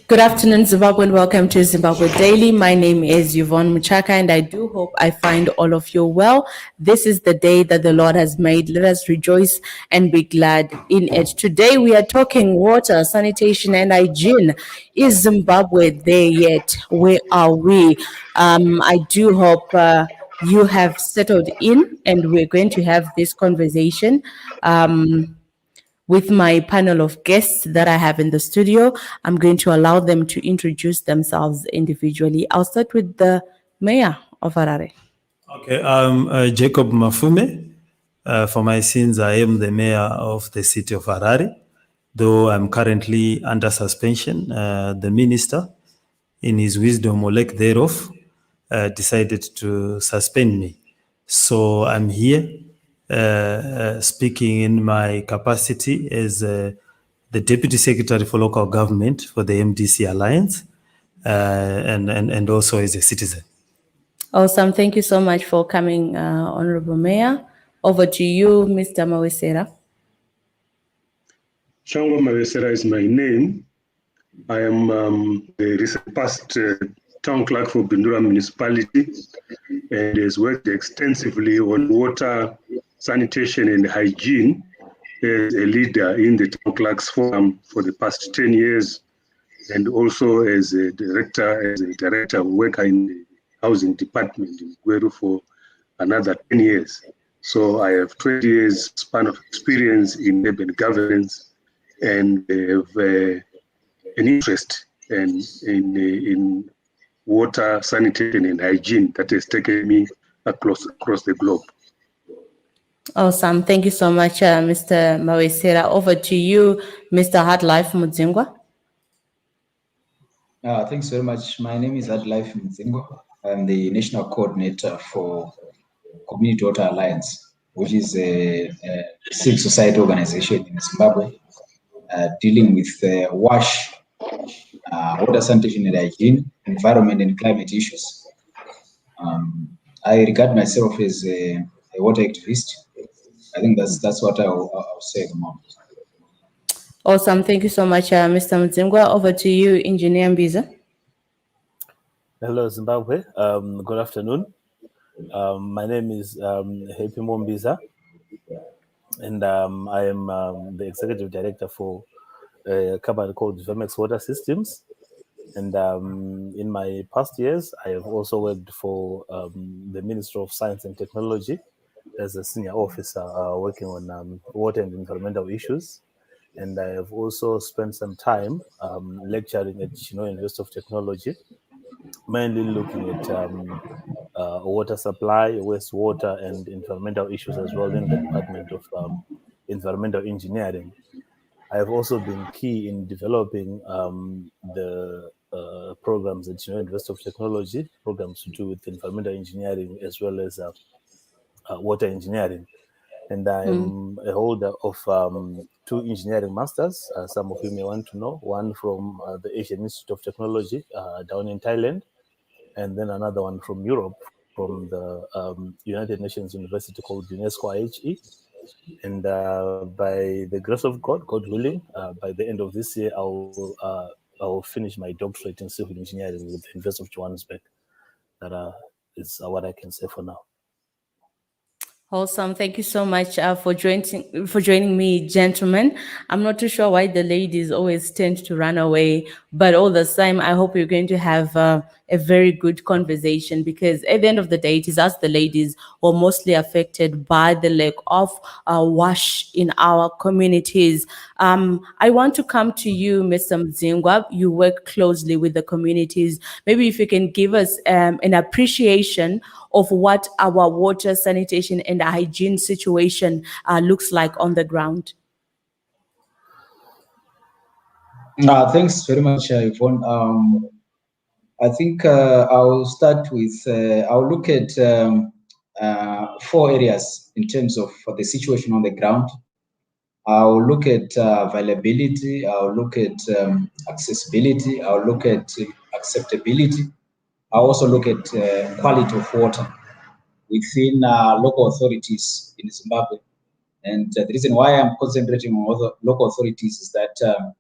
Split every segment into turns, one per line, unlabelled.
Good afternoon, Zimbabwe, and welcome to Zimbabwe Daily. My name is Yvonne Muchaka, and I do hope I find all of you well. This is the day that the Lord has made. Let us rejoice and be glad in it. Today we are talking water, sanitation, and hygiene. Is Zimbabwe there yet? Where are we? I do hope you have settled in, and we're going to have this conversation. With my panel of guests that I have in the studio, I'm going to allow them to introduce themselves individually. I'll start with the mayor of Harare.
Okay, I'm Jacob Mafume. For my sins, I am the mayor of the city of Harare, though I'm currently under suspension. The minister, in his wisdom or lack thereof, decided to suspend me. So I'm here speaking in my capacity as the Deputy Secretary for Local Government for the MDC Alliance and also as a citizen.
Awesome. Thank you so much for coming, Honorable Mayor. Over to you, Mr. Mawesera.
Shango Mawesera is my name. I am the recent past town clerk for Bindura municipality and has worked extensively on water, sanitation and hygiene as a leader in the town clerks forum for the past 10 years and also as a director worker in the housing department in Gweru for another 10 years. So I have 20 years span of experience in urban governance and have an interest in water, sanitation and hygiene that has taken me across the globe.
Awesome. Thank you so much, Mr. Mawesera. Over to you, Mr. Hardlife Mudzingwa.
Thanks very much. My name is Hardlife Mudzingwa. I'm the national coordinator for Community Water Alliance, which is a civil society organization in Zimbabwe dealing with wash, water, sanitation and hygiene, environment and climate issues. I regard myself as a water activist. I think that's what I'll say at the moment.
Awesome. Thank you so much, Mr. Mudzingwa. Over to you, Engineer Mbiza.
Hello, Zimbabwe. Good afternoon. My name is Happy Mbiza, and I am the executive director for a company called Vemex Water Systems. And in my past years, I have also worked for the Ministry of Science and Technology as a senior officer working on water and environmental issues. And I have also spent some time lecturing at University of Technology, mainly looking at water supply, wastewater, and environmental issues as well in the Department of Environmental Engineering. I have also been key in developing the programs at University of Technology, programs to do with environmental engineering as well as water engineering. And I am a holder of 2 engineering masters, some of you may want to know, one from the Asian Institute of Technology down in Thailand, and then another one from Europe, from the United Nations University called UNESCO IHE. And by the grace of God, God willing, by the end of this year, I will finish my doctorate in civil engineering with the University of Johannesburg. That is what I can say for now.
Awesome. Thank you so much for joining me, gentlemen. I'm not too sure why the ladies always tend to run away, but all the time, I hope you're going to have a very good conversation, because at the end of the day, it is us, the ladies, who are mostly affected by the lack of wash in our communities. I want to come to you, Mr. Mudzingwa. You work closely with the communities. Maybe if you can give us an appreciation of what our water, sanitation, and hygiene situation looks like on the ground.
Thanks very much, Yvonne. I think I'll start with, I'll look at 4 areas in terms of the situation on the ground. I'll look at availability, I'll look at accessibility, I'll look at acceptability. I'll also look at quality of water within local authorities in Zimbabwe. And the reason why I'm concentrating on local authorities is that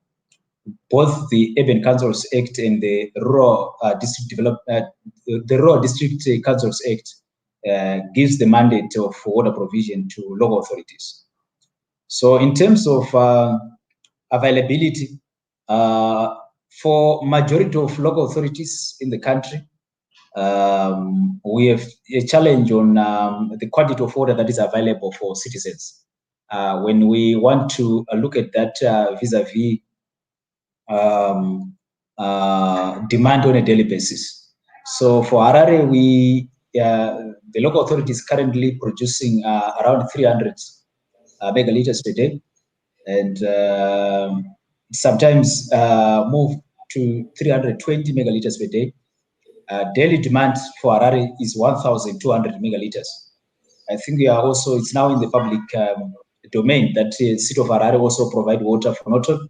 both the Urban Councils Act and the Rural District Councils Act gives the mandate of water provision to local authorities. So in terms of availability, for majority of local authorities in the country, we have a challenge on the quantity of water that is available for citizens. When we want to look at that vis-a-vis demand on a daily basis. So for Harare, the local authority is currently producing around 300 megaliters per day, and sometimes move to 320 megaliters per day. Daily demand for Harare is 1,200 megaliters. I think we are also, it's now in the public domain that the city of Harare also provide water for Noton.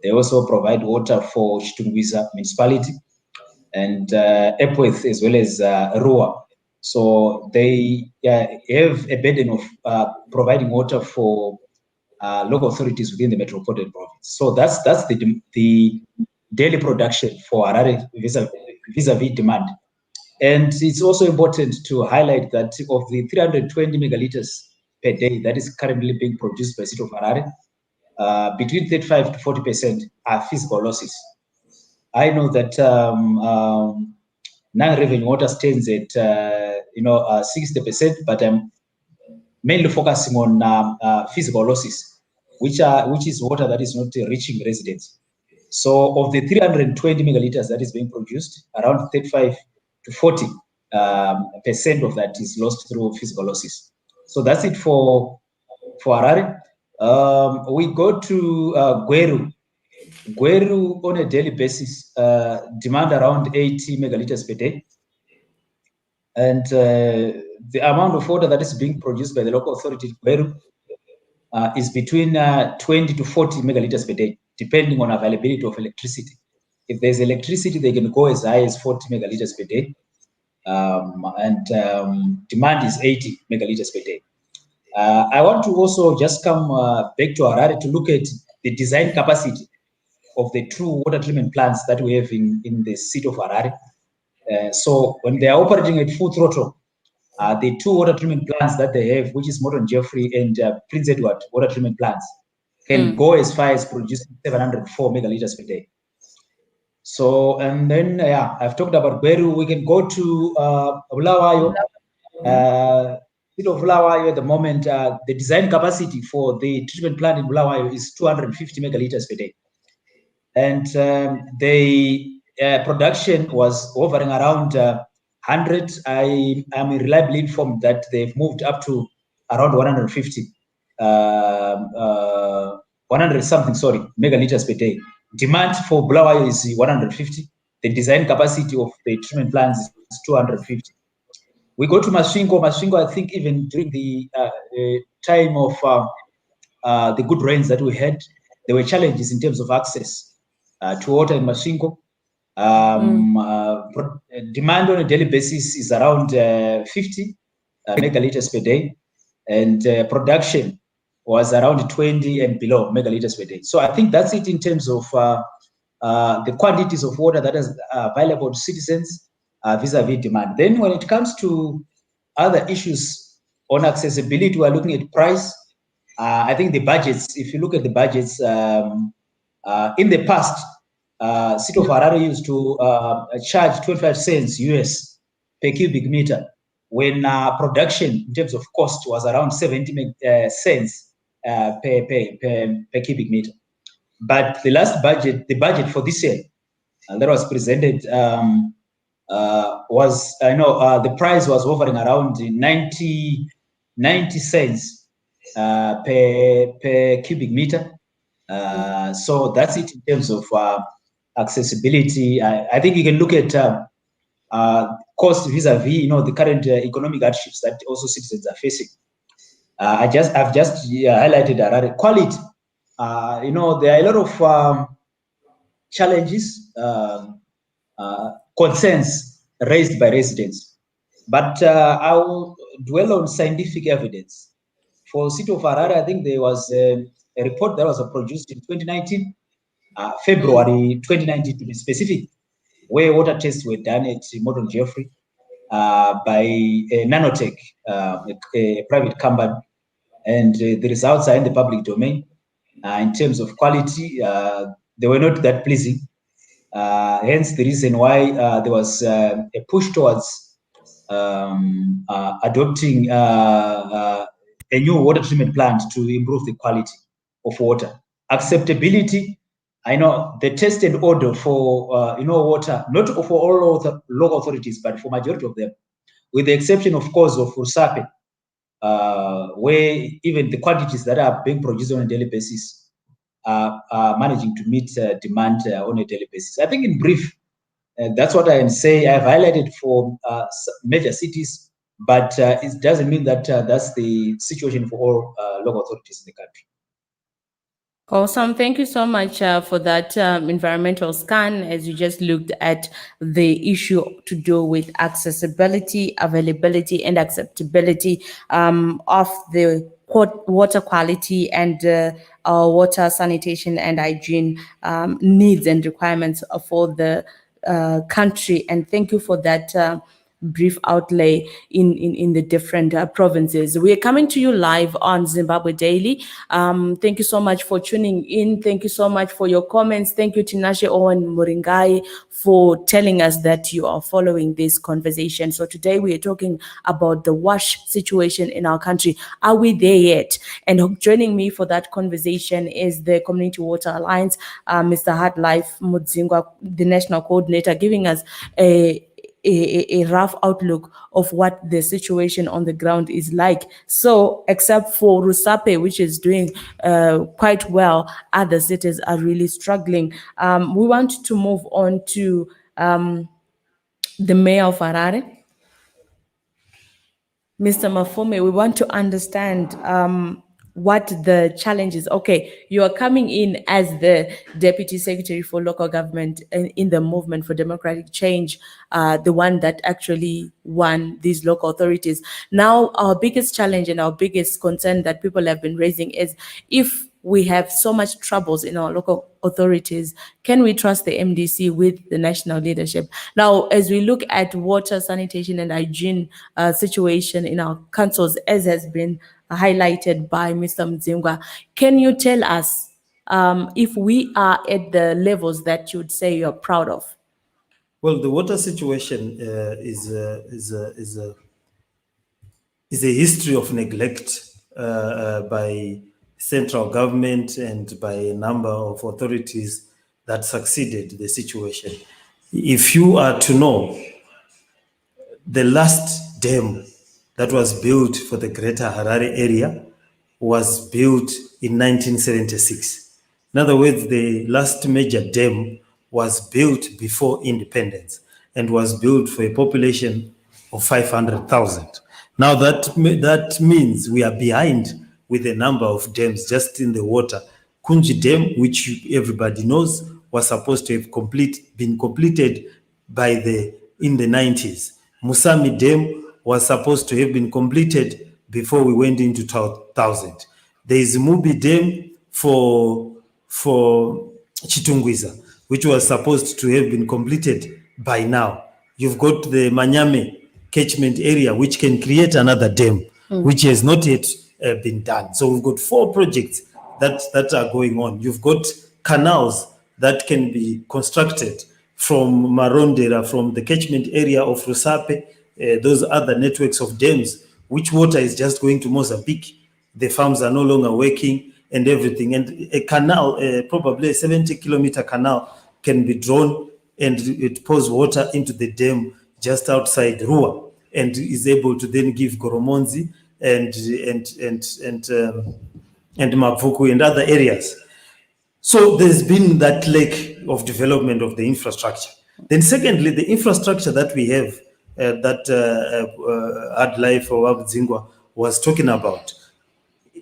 They also provide water for Chitungwiza municipality and Epworth as well as Rua. So they have a burden of providing water for local authorities within the metropolitan province. So that's the daily production for Harare vis-a-vis demand. And it's also important to highlight that of the 320 megaliters per day that is currently being produced by the city of Harare, between 35 to 40% are physical losses. I know that non-revenue water stands at 60%, but I'm mainly focusing on physical losses, which is water that is not reaching residents. So of the 320 megaliters that is being produced, around 35 to 40% of that is lost through physical losses. So that's it for Harare. We go to Gweru. Gweru on a daily basis demand around 80 megaliters per day. And the amount of water that is being produced by the local authority Gweru is between 20 to 40 megaliters per day, depending on availability of electricity. If there's electricity, they can go as high as 40 megaliters per day. Demand is 80 megaliters per day. I want to also just come back to Harare to look at the design capacity of the two water treatment plants that we have in the city of Harare. So when they are operating at full throttle, the two water treatment plants that they have, which is Morton Jeffrey and Prince Edward water treatment plants, can go as far as producing 704 megaliters per day. So, and then, I've talked about Gweru. We can go to Bulawayo. City of Bulawayo at the moment, the design capacity for the treatment plant in Bulawayo is 250 megaliters per day. And the production was hovering around 100. I am reliably informed that they've moved up to around 150, 100 something, megaliters per day. Demand for Bulawayo is 150. The design capacity of the treatment plants is 250. We go to Masvingo. Masvingo, I think even during the time of the good rains that we had, there were challenges in terms of access to water in Masvingo. Demand on a daily basis is around 50 megaliters per day, and production was around 20 and below megaliters per day. So I think that's it in terms of the quantities of water that is available to citizens vis-a-vis demand. Then when it comes to other issues on accessibility, we're looking at price. I think the budgets, if you look at the budgets, in the past, City of Harare used to charge 25 cents US per cubic meter when production in terms of cost was around 70 cents per cubic meter. But the last budget, the budget for this year that was presented was, the price was hovering around 90 cents per cubic meter. So that's it in terms of accessibility. I think you can look at cost vis-a-vis, the current economic hardships that also citizens are facing. I've just highlighted Harare. Quality. There are a lot of challenges, concerns raised by residents, but I will dwell on scientific evidence. For the city of Harare, I think there was a report that was produced in 2019 February 2019 to be specific, where water tests were done at Morton Jeffrey by Nanotech, a private company, and the results are in the public domain. In terms of quality, they were not that pleasing. Hence the reason why there was a push towards adopting a new water treatment plant to improve the quality of water. Acceptability, I know the test and order for water, not for all local authorities, but for majority of them, with the exception, of course, of Rusape, where even the quantities that are being produced on a daily basis are managing to meet demand on a daily basis. I think in brief, that's what I can say. I've highlighted for major cities, but it doesn't mean that that's the situation for all local authorities in the country.
Awesome. Thank you so much for that environmental scan as you just looked at the issue to do with accessibility, availability, and acceptability of the water quality and our water sanitation and hygiene needs and requirements for the country. And thank you for that brief outlay in the different provinces. We are coming to you live on Zimbabwe Daily. Thank you so much for tuning in. Thank you so much for your comments. Thank you, Tinashe Owen Muringai, for telling us that you are following this conversation. So today we are talking about the wash situation in our country. Are we there yet? And joining me for that conversation is the Community Water Alliance, Mr. Hardlife Mudzingwa, the national coordinator, giving us a rough outlook of what the situation on the ground is like. So except for Rusape, which is doing quite well, other cities are really struggling. We want to move on to the mayor of Harare. Mr. Mafume, we want to understand what the challenge is. Okay, you are coming in as the Deputy Secretary for Local Government in the Movement for Democratic Change, the one that actually won these local authorities. Now, our biggest challenge and our biggest concern that people have been raising is, if we have so much troubles in our local authorities, can we trust the MDC with the national leadership? Now, as we look at water, sanitation, and hygiene situation in our councils, as has been highlighted by Mr. Mudzingwa, can you tell us if we are at the levels that you would say you're proud of?
Well, the water situation is a history of neglect by central government and by a number of authorities that succeeded the situation. If you are to know, the last dam that was built for the Greater Harare area was built in 1976. In other words, the last major dam was built before independence and was built for a population of 500,000. Now that means we are behind with a number of dams just in the water. Kunji Dam, which everybody knows, was supposed to have been completed in the 90s. Musami Dam was supposed to have been completed before we went into 2000. There is Mubi Dam for Chitungwiza, which was supposed to have been completed by now. You've got the Manyame catchment area, which can create another dam, which has not yet been done. So we've got 4 projects that are going on. You've got canals that can be constructed from Marondera, from the catchment area of Rusape, those other networks of dams, which water is just going to Mozambique. The farms are no longer working and everything. And a canal, probably a 70-kilometer canal, can be drawn and it pours water into the dam just outside Rua and is able to then give Goromonzi and Mavuku and other areas. So there's been that lack of development of the infrastructure. Then secondly, the infrastructure that we have that Hardlife or Mudzingwa was talking about,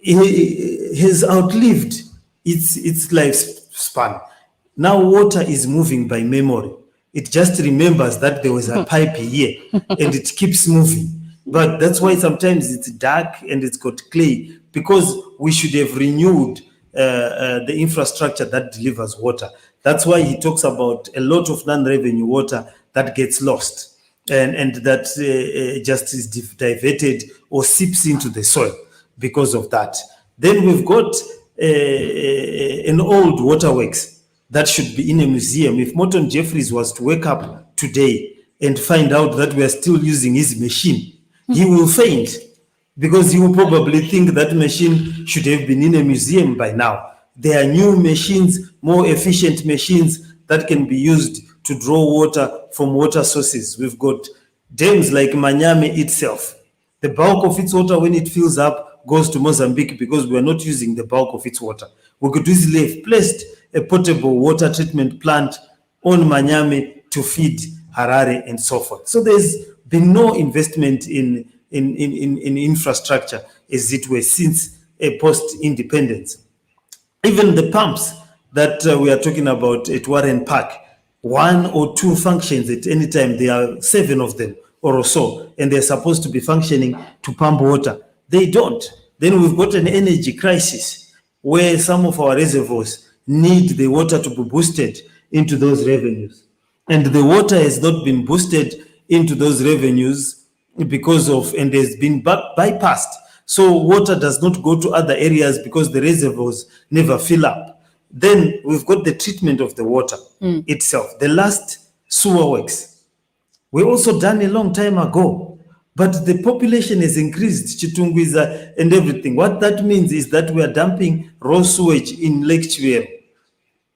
has outlived its lifespan. Now water is moving by memory. It just remembers that there was a pipe here and it keeps moving. But that's why sometimes it's dark and it's got clay, because we should have renewed the infrastructure that delivers water. That's why he talks about a lot of non-revenue water that gets lost and that just is diverted or seeps into the soil because of that. Then we've got an old waterworks that should be in a museum. If Morton Jeffries was to wake up today and find out that we are still using his machine, he will faint, because he will probably think that machine should have been in a museum by now. There are new machines, more efficient machines that can be used to draw water from water sources. We've got dams like Manyame itself. The bulk of its water, when it fills up, goes to Mozambique because we are not using the bulk of its water. We could easily have placed a portable water treatment plant on Manyame to feed Harare and so forth. So there's been no investment in infrastructure, as it were, since a post-independence. Even the pumps that we are talking about at Warren Park, 1 or 2 functions at any time. There are 7 of them or so, and they're supposed to be functioning to pump water. They don't. Then we've got an energy crisis where some of our reservoirs need the water to be boosted into those revenues. And the water has not been boosted into those revenues because of, and has been bypassed. So water does not go to other areas because the reservoirs never fill up. Then we've got the treatment of the water itself. The last sewer works were also done a long time ago, but the population has increased, Chitungwiza and everything. What that means is that we are dumping raw sewage in Lake Chiwero,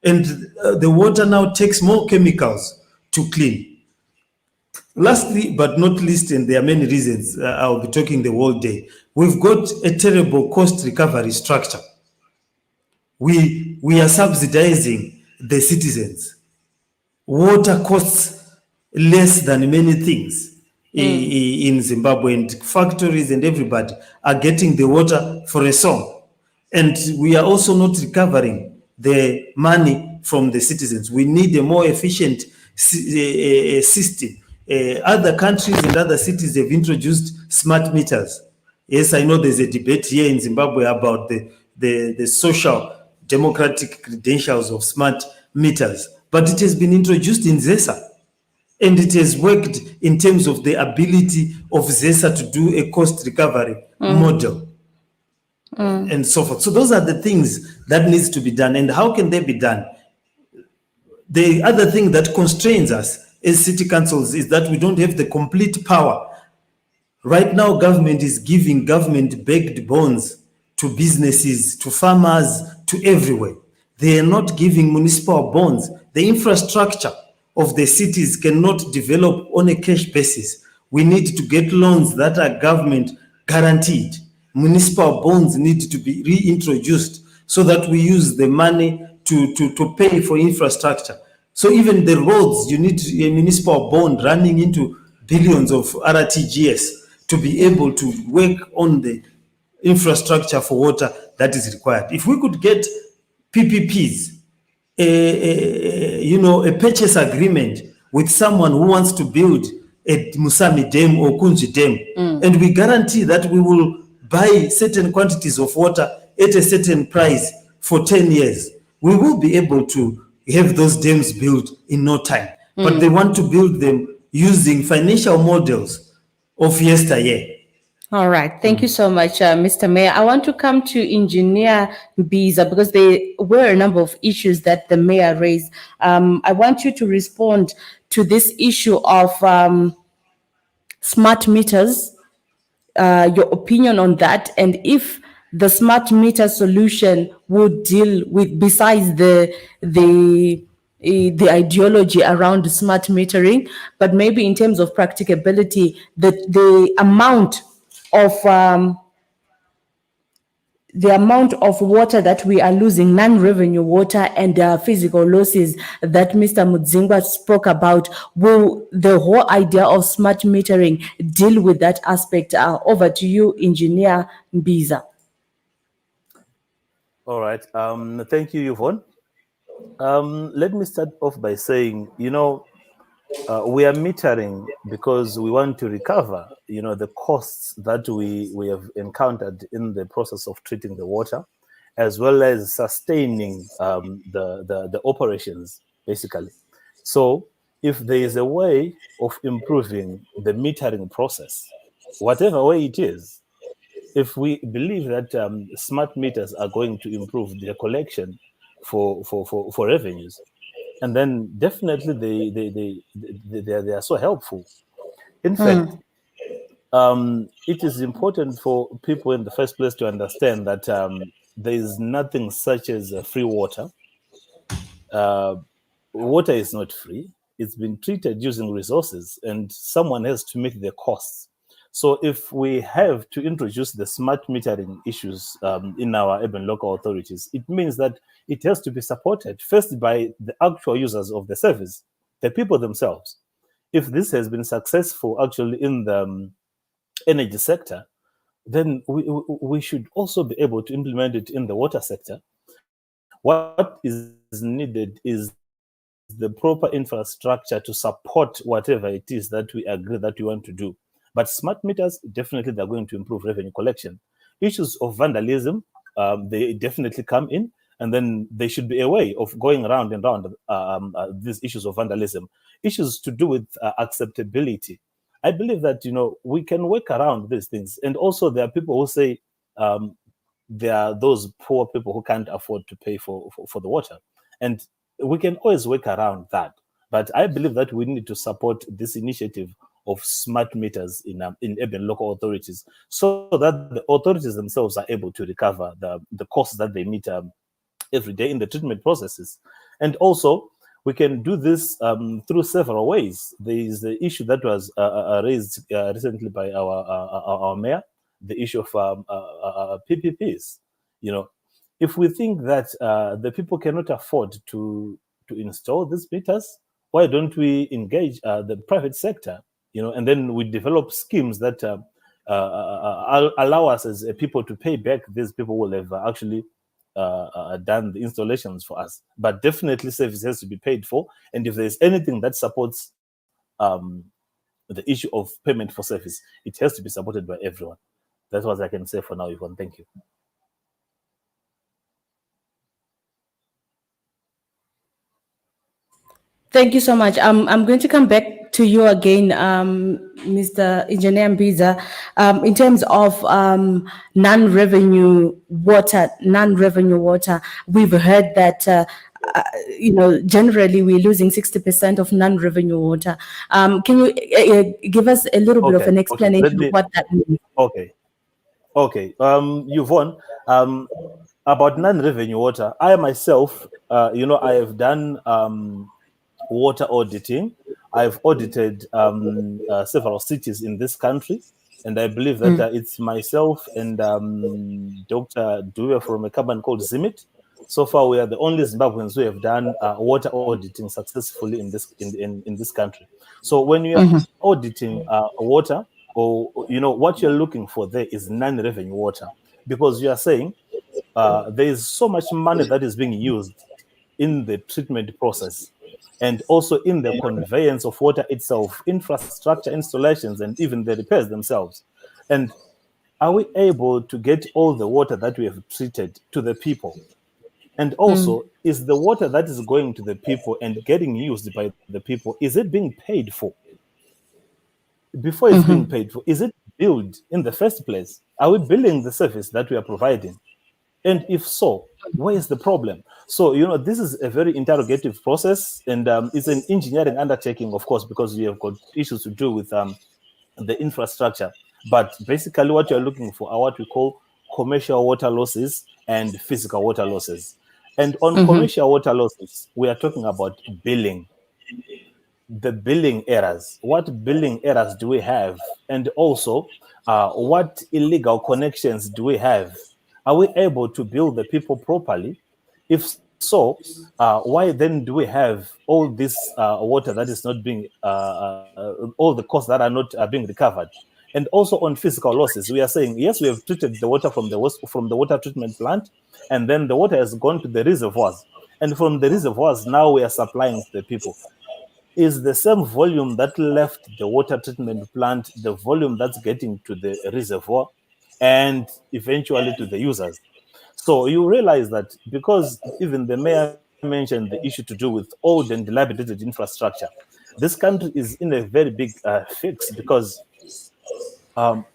and the water now takes more chemicals to clean. Lastly, but not least, and there are many reasons, I'll be talking the whole day, we've got a terrible cost recovery structure. We are subsidizing the citizens. Water costs less than many things in Zimbabwe, and factories and everybody are getting the water for a song. And we are also not recovering the money from the citizens. We need a more efficient system. Other countries and other cities have introduced smart meters. Yes, I know there's a debate here in Zimbabwe about the social democratic credentials of smart meters, but it has been introduced in ZESA, and it has worked in terms of the ability of ZESA to do a cost recovery model and so forth. So those are the things that needs to be done. And how can they be done? The other thing that constrains us as city councils is that we don't have the complete power. Right now, government is giving government-backed bonds to businesses, to farmers, to everywhere. They are not giving municipal bonds. The infrastructure of the cities cannot develop on a cash basis. We need to get loans that are government guaranteed. Municipal bonds need to be reintroduced so that we use the money to pay for infrastructure. So even the roads, you need a municipal bond running into billions of RTGS to be able to work on the infrastructure for water that is required. If we could get PPPs, a purchase agreement with someone who wants to build a Musami Dam or Kunji Dam, and we guarantee that we will buy certain quantities of water at a certain price for 10 years, we will be able to have those dams built in no time. But they want to build them using financial models of yesteryear.
All right. Thank you so much, Mr. Mayor. I want to come to Engineer Mbiza because there were a number of issues that the mayor raised. I want you to respond to this issue of smart meters, your opinion on that, and if the smart meter solution would deal with, besides the ideology around smart metering, but maybe in terms of practicability, the amount of water that we are losing, non-revenue water and physical losses that Mr. Mudzingwa spoke about, will the whole idea of smart metering deal with that aspect? Over to you, Engineer Mbiza.
All right. Thank you, Yvonne. Let me start off by saying, we are metering because we want to recover, the costs that we have encountered in the process of treating the water. as well as sustaining the operations, basically. So if there is a way of improving the metering process, whatever way it is, if we believe that smart meters are going to improve the collection for revenues, and then definitely they are so helpful. In fact, it is important for people in the first place to understand that there is nothing such as free water. Water is not free. It's been treated using resources, and someone has to make the costs. So if we have to introduce the smart metering issues in our urban local authorities, it means that it has to be supported first by the actual users of the service, the people themselves. If this has been successful actually in the energy sector, then we should also be able to implement it in the water sector. What is needed is the proper infrastructure to support whatever it is that we agree that we want to do. But smart meters, definitely they're going to improve revenue collection. Issues of vandalism, they definitely come in, and then there should be a way of going around and around these issues of vandalism. Issues to do with acceptability. I believe that, we can work around these things. And also there are people who say there are those poor people who can't afford to pay for the water. And we can always work around that. But I believe that we need to support this initiative of smart meters in urban local authorities, so that the authorities themselves are able to recover the costs that they meet every day in the treatment processes. And also, we can do this through several ways. There is the issue that was raised recently by our mayor, the issue of PPPs. If we think that the people cannot afford to install these meters, why don't we engage the private sector? And then we develop schemes that allow us as people to pay back these people who will have actually done the installations for us. But definitely service has to be paid for. And if there's anything that supports the issue of payment for service, it has to be supported by everyone. That's what I can say for now, Yvonne. Thank you.
Thank you so much. I'm going to come back to you again, Mr. Engineer Mbiza, in terms of non-revenue water. We've heard that generally we're losing 60% of non-revenue water. Can you give us a little bit of an explanation of what that means?
Okay. Yvonne, about non-revenue water, I myself, I have done water auditing. I've audited several cities in this country, and I believe that it's myself and Dr. Due from a company called Zimit. So far, we are the only Zimbabweans who have done water auditing successfully in this country. So when you are auditing water, or what you're looking for there is non-revenue water, because you are saying there is so much money that is being used in the treatment process, and also in the conveyance of water itself, infrastructure installations, and even the repairs themselves. And are we able to get all the water that we have treated to the people? And also, is the water that is going to the people and getting used by the people, is it being paid for? Before it's being paid for, is it billed in the first place? Are we billing the service that we are providing? And if so, where is the problem? So, this is a very interrogative process, and it's an engineering undertaking, of course, because we have got issues to do with the infrastructure. But basically, what you're looking for are what we call commercial water losses and physical water losses. And on commercial water losses, we are talking about billing. The billing errors. What billing errors do we have? And also, what illegal connections do we have? Are we able to bill the people properly? If so, why then do we have all this water that is not being, all the costs that are not being recovered? And also on physical losses, we are saying, yes, we have treated the water from the water treatment plant, and then the water has gone to the reservoirs. And from the reservoirs, now we are supplying to the people. Is the same volume that left the water treatment plant the volume that's getting to the reservoir and eventually to the users? So you realize that because even the mayor mentioned the issue to do with old and dilapidated infrastructure, this country is in a very big fix because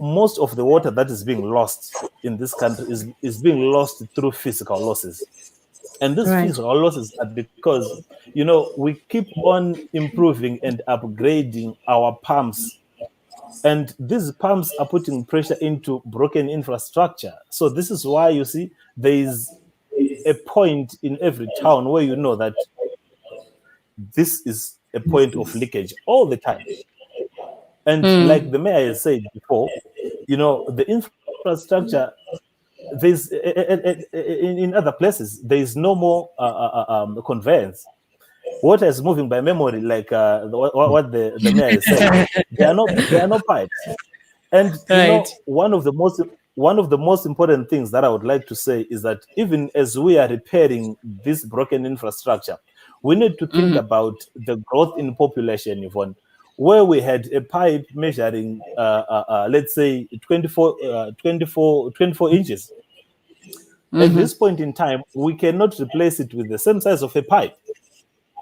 most of the water that is being lost in this country is being lost through physical losses. And these
Right.
physical losses are because, we keep on improving and upgrading our pumps. And these pumps are putting pressure into broken infrastructure. So this is why you see there is a point in every town where you know that this is a point of leakage all the time. And like the mayor has said before, the infrastructure, there's in other places there is no more conveyance. Water is moving by memory, like what the mayor is saying. There are no pipes. And
Right.
one of the most important things that I would like to say is that even as we are repairing this broken infrastructure, we need to think about the growth in population, Yvonne, where we had a pipe measuring, let's say, 24 inches. At this point in time, we cannot replace it with the same size of a pipe.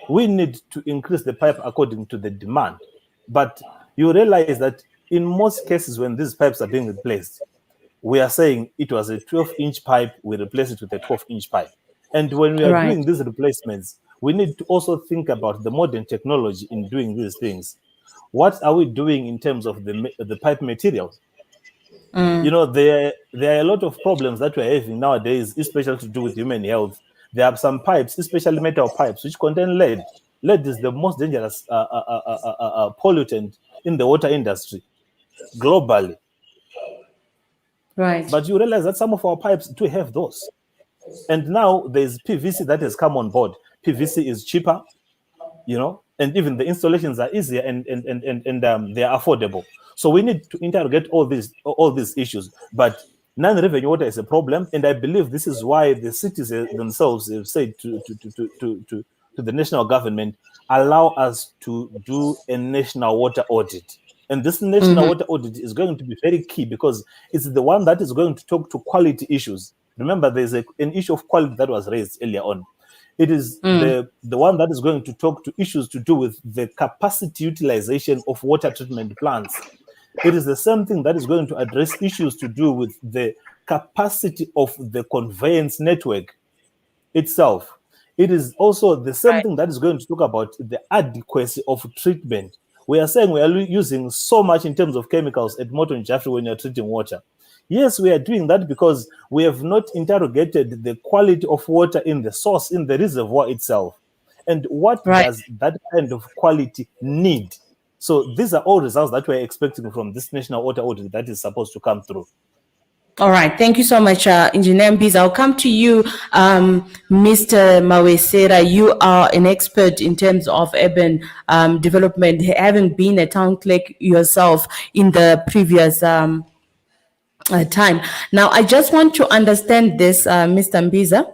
We need to increase the pipe according to the demand. But you realize that in most cases, when these pipes are being replaced, we are saying it was a 12-inch pipe, we replace it with a 12-inch pipe. And when we are
Right.
doing these replacements, we need to also think about the modern technology in doing these things. What are we doing in terms of the pipe materials? There are a lot of problems that we're having nowadays, especially to do with human health. There are some pipes, especially metal pipes, which contain lead. Lead is the most dangerous pollutant in the water industry globally.
Right.
But you realize that some of our pipes do have those. And now there's PVC that has come on board. PVC is cheaper, and even the installations are easier and they are affordable. So we need to interrogate all these issues. But non-revenue water is a problem, and I believe this is why the cities themselves have said to the national government, allow us to do a national water audit. And this national water audit is going to be very key because it's the one that is going to talk to quality issues. Remember, there's an issue of quality that was raised earlier on. It is the one that is going to talk to issues to do with the capacity utilization of water treatment plants. It is the same thing that is going to address issues to do with the capacity of the conveyance network itself. It is also the same thing that is going to talk about the adequacy of treatment. We are saying we are using so much in terms of chemicals at Morton Jaffrey when you're treating water. Yes, we are doing that because we have not interrogated the quality of water in the source, in the reservoir itself. And what does that kind of quality need? So these are all results that we're expecting from this national water audit that is supposed to come through.
All right. Thank you so much, Engineer Mbiza. I'll come to you, Mr. Mawesera. You are an expert in terms of urban development, having been a town clerk yourself in the previous time. Now, I just want to understand this, Mr. Mbiza.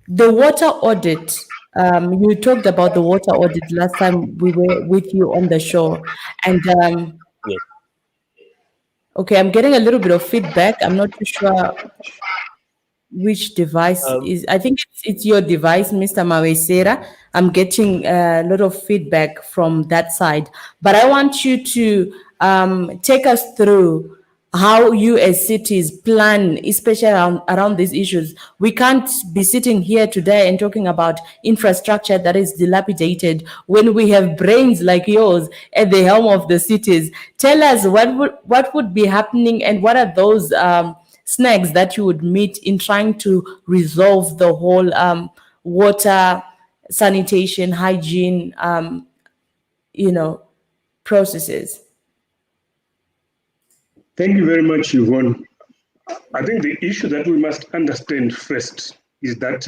The water audit, you talked about the water audit last time we were with you on the show. And
Yes.
okay, I'm getting a little bit of feedback. I'm not too sure which device is. I think it's your device, Mr. Mawesera. I'm getting a lot of feedback from that side. But I want you to take us through how you as cities plan, especially around these issues. We can't be sitting here today and talking about infrastructure that is dilapidated when we have brains like yours at the helm of the cities. Tell us what would be happening and what are those snags that you would meet in trying to resolve the whole water, sanitation, hygiene, processes.
Thank you very much, Yvonne. I think the issue that we must understand first is that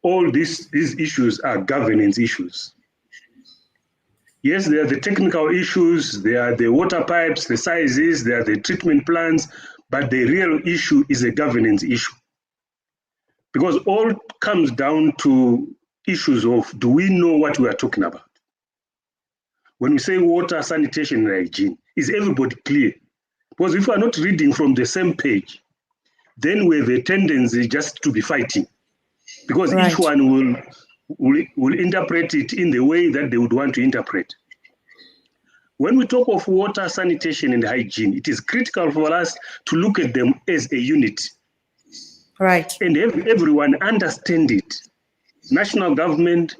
all these issues are governance issues. Yes, there are the technical issues, there are the water pipes, the sizes, there are the treatment plans, but the real issue is a governance issue. Because all comes down to issues of, do we know what we are talking about? When we say water, sanitation, and hygiene, is everybody clear? Because if we are not reading from the same page, then we have a tendency just to be fighting, because
Right.
each one will interpret it in the way that they would want to interpret. When we talk of water, sanitation, and hygiene, it is critical for us to look at them as a unit
Right.
and everyone understand it. National government,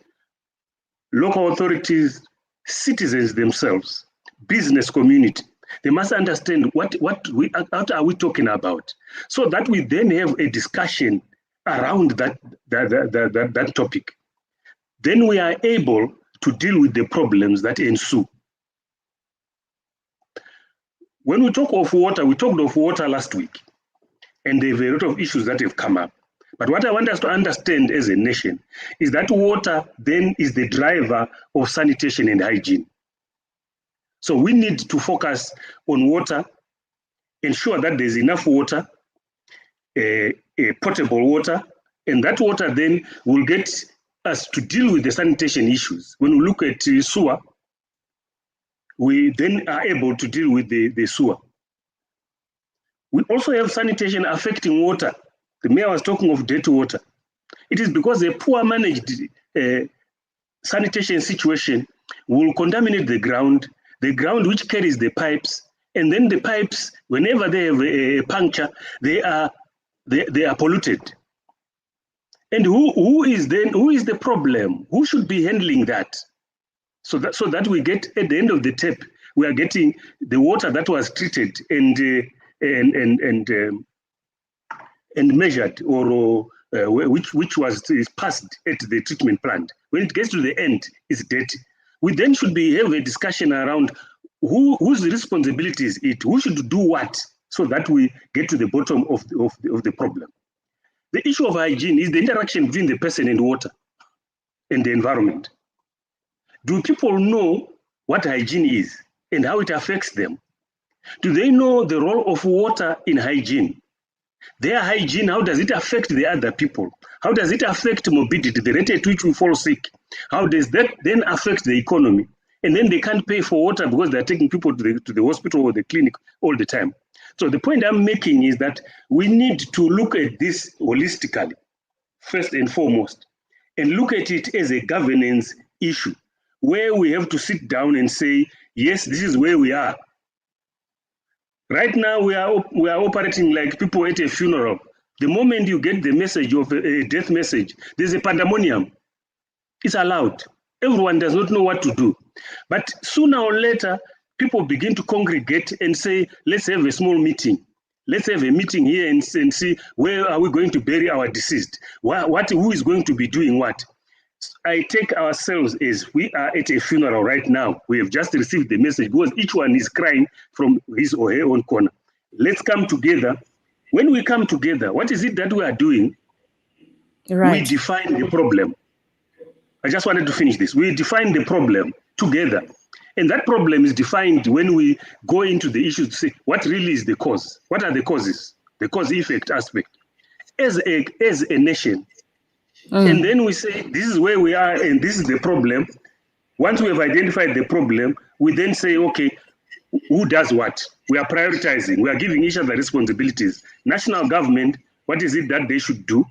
local authorities, citizens themselves, business community, they must understand what are we talking about, so that we then have a discussion around that topic. Then we are able to deal with the problems that ensue. When we talk of water, we talked of water last week, and there are a lot of issues that have come up. But what I want us to understand as a nation is that water then is the driver of sanitation and hygiene. So we need to focus on water, ensure that there's enough water, potable water, and that water then will get us to deal with the sanitation issues. When we look at sewer, we then are able to deal with the sewer. We also have sanitation affecting water. The mayor was talking of dirty water. It is because a poor managed sanitation situation will contaminate the ground which carries the pipes, and then the pipes, whenever they have a puncture, they are polluted. And who is the problem? Who should be handling that? So that we get, at the end of the tap, we are getting the water that was treated and measured, or which was passed at the treatment plant. When it gets to the end, it's dirty. We then should have a discussion around whose responsibility is it, who should do what, so that we get to the bottom of the problem. The issue of hygiene is the interaction between the person and water and the environment. Do people know what hygiene is and how it affects them? Do they know the role of water in hygiene? Their hygiene, how does it affect the other people? How does it affect morbidity, the rate at which we fall sick? How does that then affect the economy? And then they can't pay for water because they're taking people to the hospital or the clinic all the time. So the point I'm making is that we need to look at this holistically, first and foremost, and look at it as a governance issue, where we have to sit down and say, yes, this is where we are. Right now, we are operating like people at a funeral. The moment you get the message of a death message, there's a pandemonium. It's allowed. Everyone does not know what to do. But sooner or later, people begin to congregate and say, let's have a small meeting. Let's have a meeting here and see where are we going to bury our deceased? Who is going to be doing what? I take ourselves as we are at a funeral right now. We have just received the message because each one is crying from his or her own corner. Let's come together. When we come together, what is it that we are doing?
Right.
We define the problem. I just wanted to finish this. We define the problem together. And that problem is defined when we go into the issue to say, what really is the cause? What are the causes? The cause-effect aspect. As a nation. And then we say, this is where we are and this is the problem. Once we have identified the problem, we then say, okay, who does what? We are prioritizing. We are giving each other responsibilities. National government, what is it that they should do?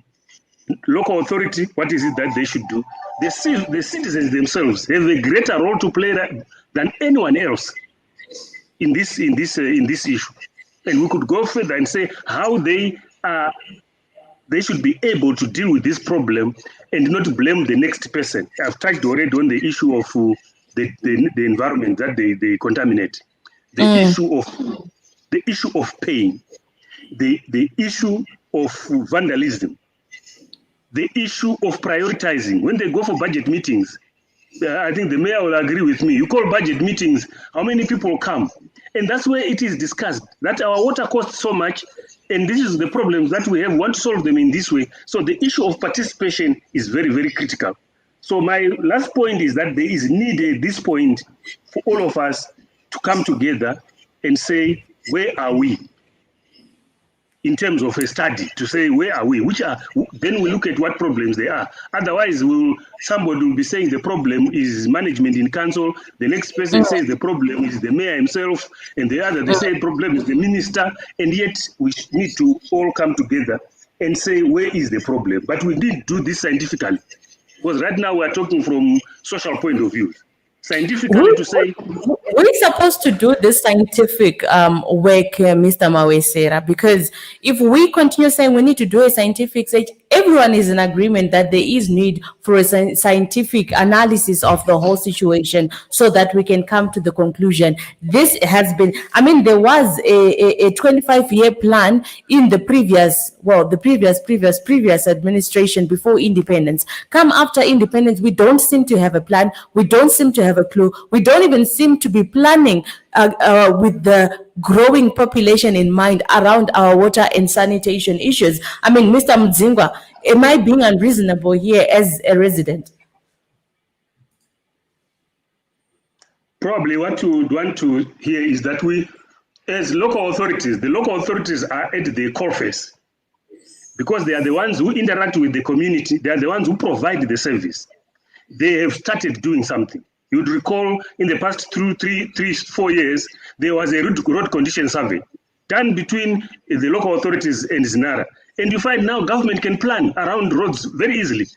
Local authority, what is it that they should do? The citizens themselves have a greater role to play than anyone else in this issue. And we could go further and say how they should be able to deal with this problem and not blame the next person. I've touched already on the issue of the environment that they contaminate, the issue of pain, the issue of vandalism, the issue of prioritizing. When they go for budget meetings, I think the mayor will agree with me. You call budget meetings, how many people come? And that's where it is discussed that our water costs so much, and this is the problems that we have. We want to solve them in this way. So the issue of participation is very, very critical. So my last point is that there is need at this point for all of us to come together and say, where are we? in terms of a study to say where are we, then we look at what problems there are. Otherwise, somebody will be saying the problem is management in council, the next person says the problem is the mayor himself, and the other they say problem is the minister, and yet we need to all come together and say where is the problem. But we did do this scientifically, because right now we're talking from social point of view. Scientifically to say...
We're supposed to do this scientific work, Mr. Mawesera, because if we continue saying we need to do a scientific search, everyone is in agreement that there is need for a scientific analysis of the whole situation so that we can come to the conclusion. This has been, I mean, there was a 25-year plan in the previous administration before independence. Come after independence, we don't seem to have a plan. We don't seem to have a clue. We don't even seem to be planning with the growing population in mind around our water and sanitation issues. I mean, Mr. Mdzingwa, am I being unreasonable here as a resident?
Probably what you would want to hear is that we, as local authorities, the local authorities are at the coalface because they are the ones who interact with the community. They are the ones who provide the service. They have started doing something. You'd recall in the past 4 years, there was a road condition survey done between the local authorities and Zinara. And you find now government can plan around roads very easily.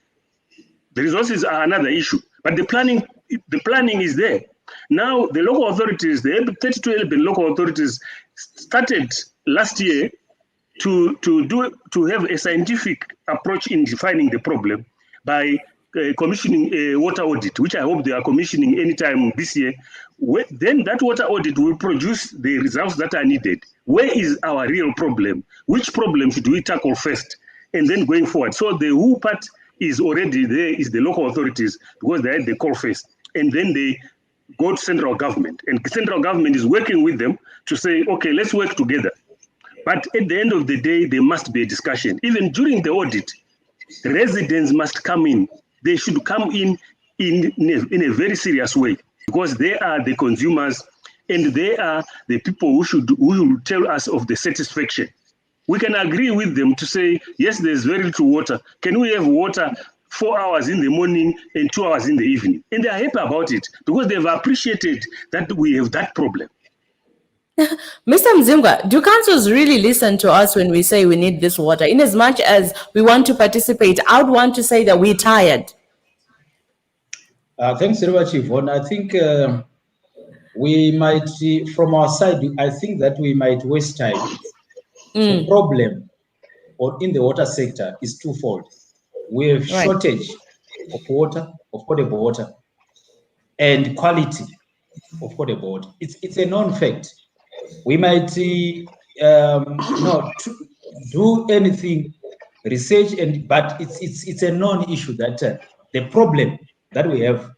The resources are another issue, but the planning is there. Now the local authorities, the 32 local authorities started last year to have a scientific approach in defining the problem by commissioning a water audit, which I hope they are commissioning anytime this year. Then that water audit will produce the results that are needed. Where is our real problem? Which problem should we tackle first? And then going forward. So the who part is already there is the local authorities because they're at the coalface. And then they go to central government. And central government is working with them to say, okay, let's work together. But at the end of the day, there must be a discussion. Even during the audit, residents must come in. They should come in a very serious way because they are the consumers and they are the people who will tell us of the satisfaction. We can agree with them to say, yes, there's very little water. Can we have water 4 hours in the morning and 2 hours in the evening? And they're happy about it because they've appreciated that we have that problem.
Mr. Mdzingwa, do councils really listen to us when we say we need this water? In as much as we want to participate, I would want to say that we're tired.
Thanks very much, Yvonne. I think we might, from our side, I think that we might waste time. The problem in the water sector is twofold. We have shortage of water, of potable water, and quality of potable water. It's a known fact. We might not do anything, research, but it's a known issue that the problem that we have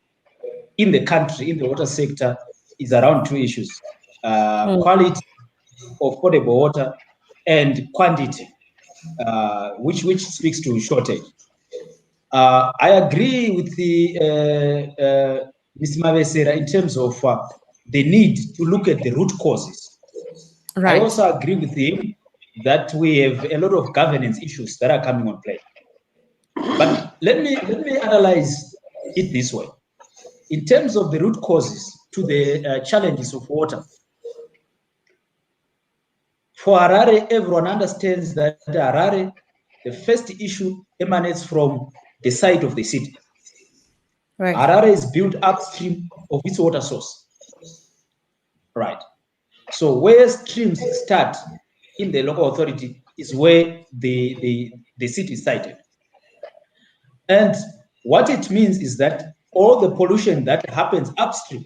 in the country, in the water sector, is around two issues: quality of potable water and quantity, which speaks to shortage. I agree with the Ms. Mawesera in terms of the need to look at the root causes. Right. I also agree with him that we have a lot of governance issues that are coming on play. But let me analyze it this way. In terms of the root causes to the challenges of water, for Harare, everyone understands that Harare, the first issue emanates from the side of the city. Right. Harare is built upstream of its water source. Right. So where streams start in the local authority is where the city is sited. And what it means is that all the pollution that happens upstream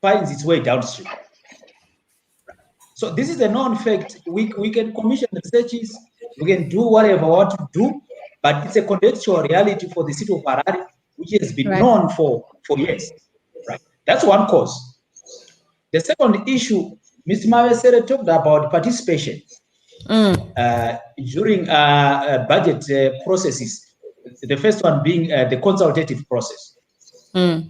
finds its way downstream. So this is a known fact. We can commission researches, we can do whatever we want to do, but it's a contextual reality for the city of Harare, which has been known for years. Right. That's one cause. The second issue, Mr. Mawesera talked about participation during budget processes. The first one being the consultative process. The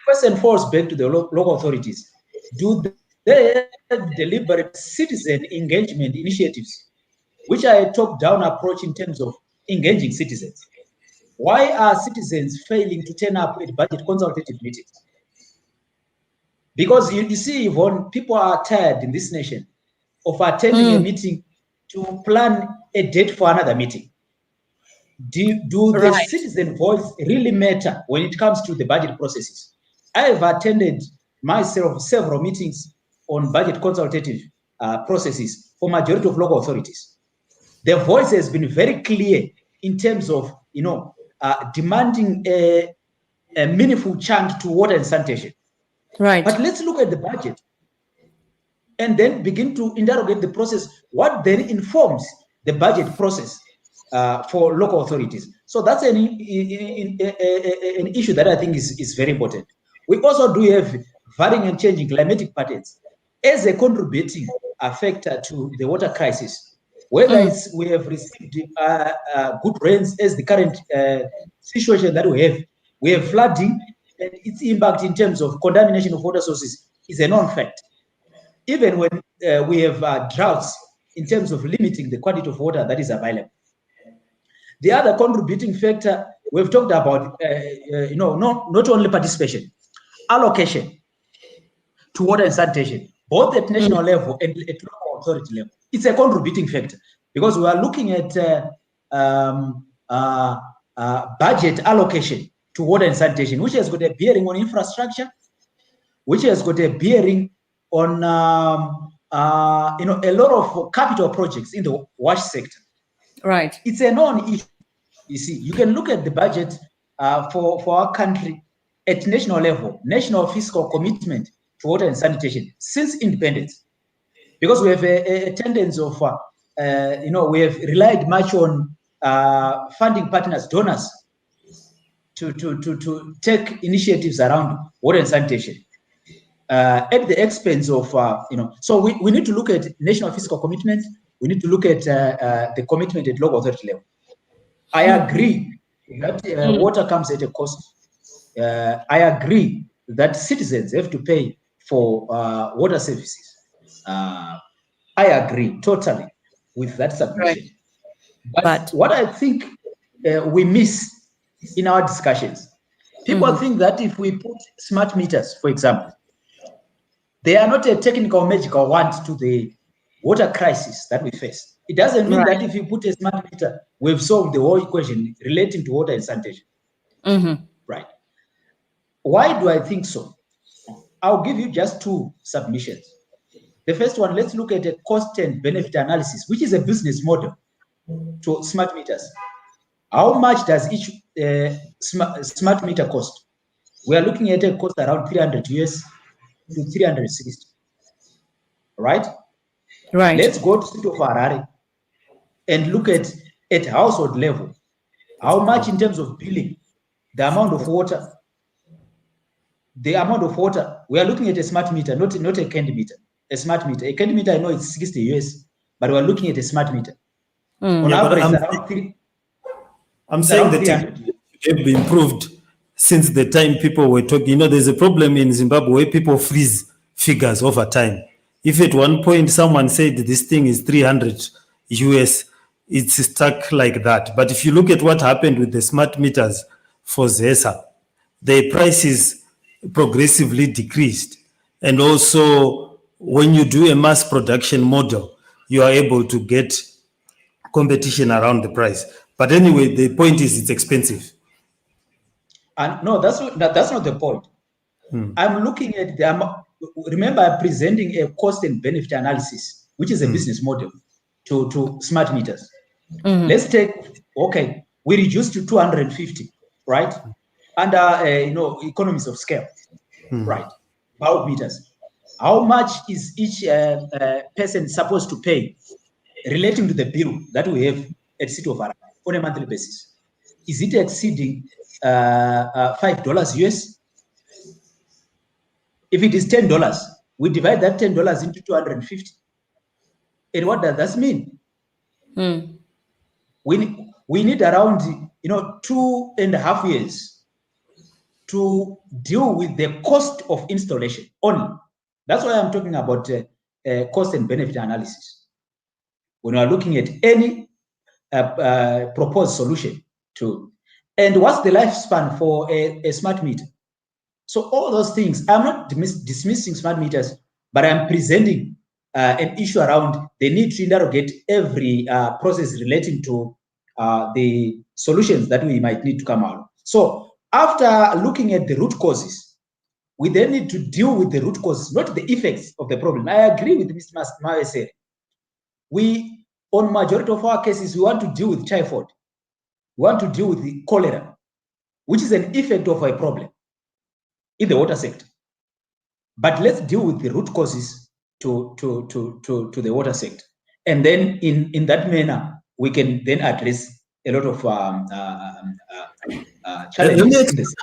question falls back to the local authorities. Do They have deliberate citizen engagement initiatives, which are a top-down approach in terms of engaging citizens. Why are citizens failing to turn up at budget consultative meetings? Because you see, Yvonne, people are tired in this nation of attending a meeting to plan a date for another meeting. Do the
Right.
citizen voice really matter when it comes to the budget processes? I have attended myself several meetings on budget consultative processes for majority of local authorities. Their voice has been very clear in terms of, demanding a meaningful chunk to water and sanitation.
Right.
But let's look at the budget and then begin to interrogate the process. What then informs the budget process for local authorities? So that's an issue that I think is very important. We also do have varying and changing climatic patterns as a contributing factor to the water crisis. Whether we have received good rains as the current situation that we have flooding, and its impact in terms of contamination of water sources is a known fact. Even when we have droughts in terms of limiting the quantity of water that is available. The other contributing factor we've talked about, not only participation, allocation to water and sanitation, both at national level and at local authority level. It's a contributing factor because we are looking at budget allocation to water and sanitation, which has got a bearing on infrastructure, which has got a bearing on a lot of capital projects in the wash sector.
Right.
It's a known issue. You see, you can look at the budget for our country at national level, national fiscal commitment to water and sanitation since independence, because we have a tendency of, we have relied much on funding partners, donors, to take initiatives around water and sanitation. At the expense of, so we need to look at national fiscal commitment. We need to look at the commitment at local authority level. I agree that water comes at a cost. I agree that citizens have to pay for water services. I agree totally with that submission.
Right.
But what I think we miss in our discussions, people think that if we put smart meters, for example, they are not a technical magical wand to the water crisis that we face. It doesn't mean that if you put a smart meter, we've solved the whole equation relating to water and sanitation. Right. Why do I think so? I'll give you just two submissions. The first one, let's look at a cost and benefit analysis, which is a business model to smart meters. How much does each smart meter cost? We are looking at a cost around 300 US to 360. Right?
Right.
Let's go to City of Harare and look at household level. How much in terms of billing, the amount of water. We are looking at a smart meter, not a candy meter. A smart meter. A candy meter, I know it's 60 US, but we're looking at a smart meter. On average,
I'm saying that it have improved since the time people were talking. There's a problem in Zimbabwe where people freeze figures over time. If at one point someone said this thing is 300 US, it's stuck like that. But if you look at what happened with the smart meters for ZESA, the prices progressively decreased. And also, when you do a mass production model, you are able to get competition around the price. But anyway, the point is it's expensive.
And no, that's not the point. I'm looking at remember, I'm presenting a cost and benefit analysis, which is a business model to smart meters. Let's take, we reduced to 250, right? Under economies of scale, right? Bulk meters. How much is each person supposed to pay relating to the bill that we have at City of Harare on a monthly basis? Is it exceeding $5 US? If it is $10, we divide that $10 into 250. And what does that mean? We need around 2.5 years to deal with the cost of installation only. That's why I'm talking about cost and benefit analysis. When we are looking at any proposed solution to, and what's the lifespan for a smart meter? So all those things, I'm not dismissing smart meters, but I'm presenting an issue around the need to interrogate every process relating to the solutions that we might need to come out. So after looking at the root causes, we then need to deal with the root causes, not the effects of the problem. I agree with Mr. Mawe said. We, on majority of our cases, we want to deal with typhoid. We want to deal with the cholera, which is an effect of a problem in the water sector. But let's deal with the root causes to the water sector. And then in that manner, we can then address a lot of challenges.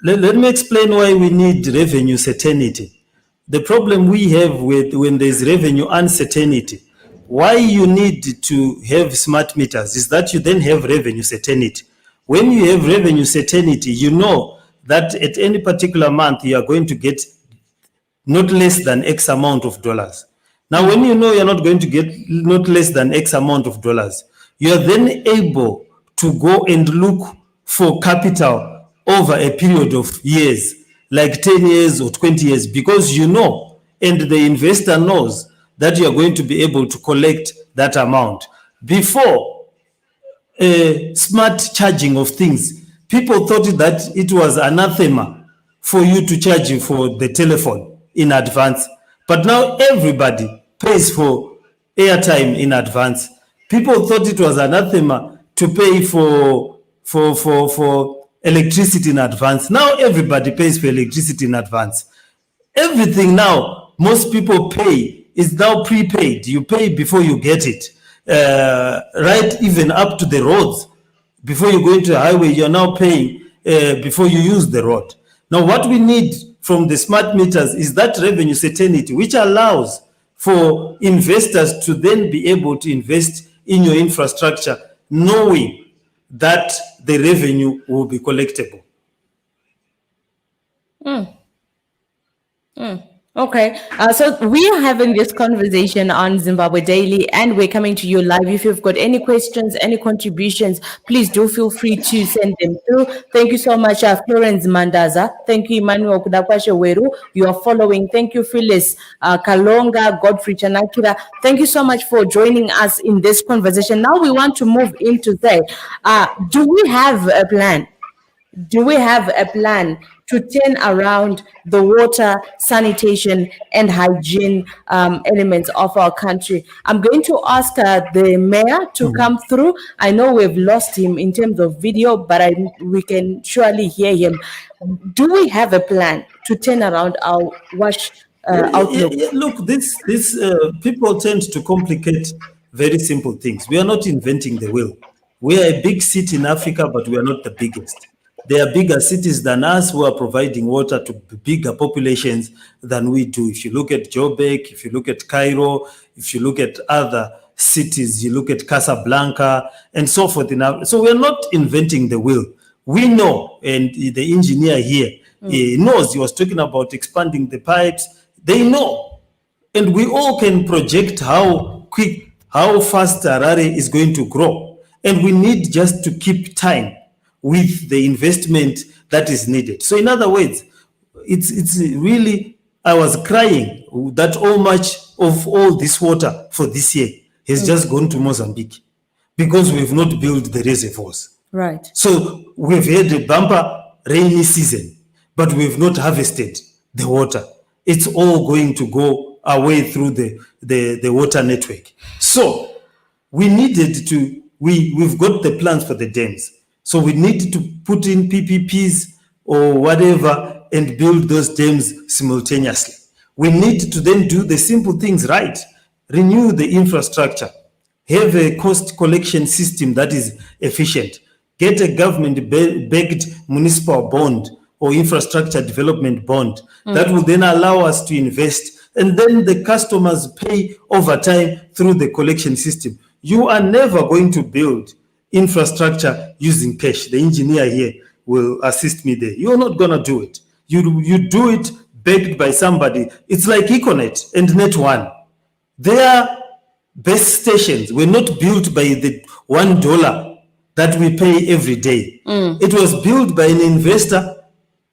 Let me explain why we need revenue certainty. The problem we have with when there's revenue uncertainty, why you need to have smart meters is that you then have revenue certainty. When you have revenue certainty, you know that at any particular month you are going to get not less than X amount of dollars. Now, when you know you're not going to get not less than X amount of dollars, you are then able to go and look for capital over a period of years, like 10 years or 20 years, because you know, and the investor knows that you are going to be able to collect that amount. Before smart charging of things, people thought that it was anathema for you to charge for the telephone in advance. But now everybody pays for airtime in advance. People thought it was anathema to pay for electricity in advance. Now everybody pays for electricity in advance. Everything now, most people pay is now prepaid. You pay before you get it. Right, even up to the roads. Before you go into the highway, you're now paying before you use the road. Now, what we need from the smart meters is that revenue certainty, which allows for investors to then be able to invest in your infrastructure, knowing that the revenue will be collectible.
Okay, so we are having this conversation on Zimbabwe Daily, and we're coming to you live. If you've got any questions, any contributions, please do feel free to send them through. Thank you so much, Florence Mandaza. Thank you, Emmanuel Kudakwashe Weru. You are following. Thank you, Phyllis Kalonga, Godfrey Chanakira. Thank you so much for joining us in this conversation. Now we want to move into say, do we have a plan? Do we have a plan to turn around the water, sanitation, and hygiene elements of our country? I'm going to ask the mayor to come through. I know we've lost him in terms of video, but we can surely hear him. Do we have a plan to turn around our wash outlook?
Look, this people tend to complicate very simple things. We are not inventing the wheel. We are a big city in Africa, but we are not the biggest. There are bigger cities than us who are providing water to bigger populations than we do. If you look at Joburg, if you look at Cairo, if you look at other cities, you look at Casablanca and so forth. So we're not inventing the wheel. We know, and the engineer here he knows. He was talking about expanding the pipes. They know. And we all can project how fast Harare is going to grow. And we need just to keep time with the investment that is needed. So in other words, it's really, I was crying that how much of all this water for this year has just gone to Mozambique because we've not built the reservoirs.
Right.
So we've had a bumper rainy season, but we've not harvested the water. It's all going to go away through the water network. So we needed to, we've got the plans for the dams. So we need to put in PPPs or whatever and build those dams simultaneously. We need to then do the simple things right. Renew the infrastructure. Have a cost collection system that is efficient. Get a government-backed municipal bond or infrastructure development bond that will then allow us to invest. And then the customers pay over time through the collection system. You are never going to build infrastructure using cash. The engineer here will assist me there. You're not going to do it. You do it backed by somebody. It's like Econet and Net1. Their base stations were not built by the $1 that we pay every day. It was built by an investor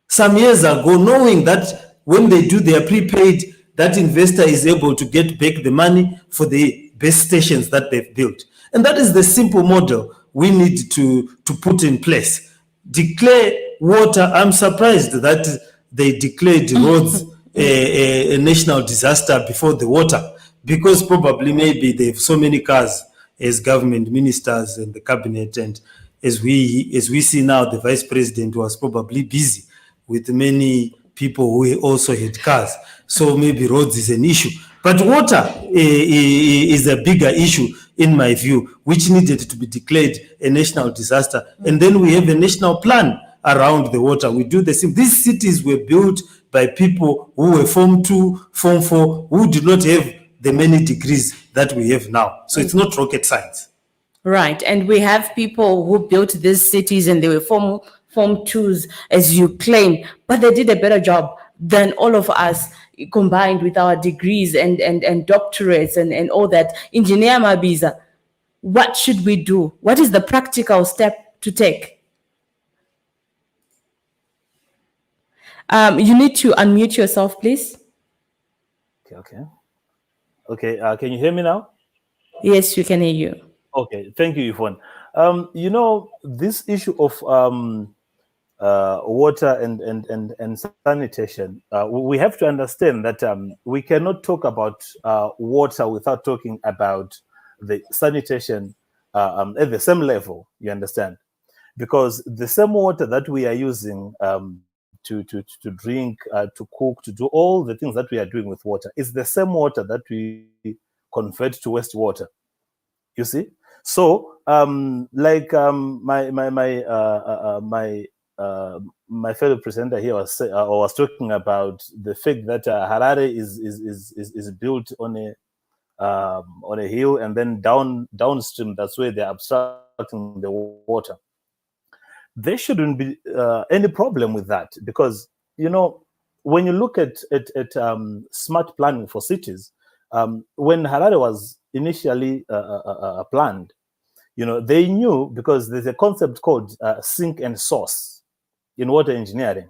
some years ago, knowing that when they do their prepaid, that investor is able to get back the money for the base stations that they've built. And that is the simple model we need to put in place. Declare water. I'm surprised that they declared roads a national disaster before the water, because probably maybe they have so many cars as government ministers and the cabinet, and as we see now, the vice president was probably busy with many people who also had cars. So maybe roads is an issue. But water is a bigger issue, in my view, which needed to be declared a national disaster. And then we have a national plan around the water. We do the same. These cities were built by people who were Form 2, Form 4, who did not have the many degrees that we have now. So it's not rocket science.
Right. And we have people who built these cities and they were Form 2s, as you claim, but they did a better job than all of us combined with our degrees and doctorates and all that. Engineer Mabiza, what should we do? What is the practical step to take? You need to unmute yourself, please.
Okay. Can you hear me now?
Yes, we can hear you.
Okay, thank you, Yvonne. This issue of water and sanitation, we have to understand that we cannot talk about water without talking about the sanitation at the same level, you understand? Because the same water that we are using to drink, to cook, to do all the things that we are doing with water is the same water that we convert to wastewater. You see? So, my fellow presenter here was talking about the fact that Harare is built on a hill, and then downstream, that's where they're abstracting the water. There shouldn't be any problem with that, because when you look at smart planning for cities, when Harare was initially planned, they knew, because there's a concept called sink and source in water engineering.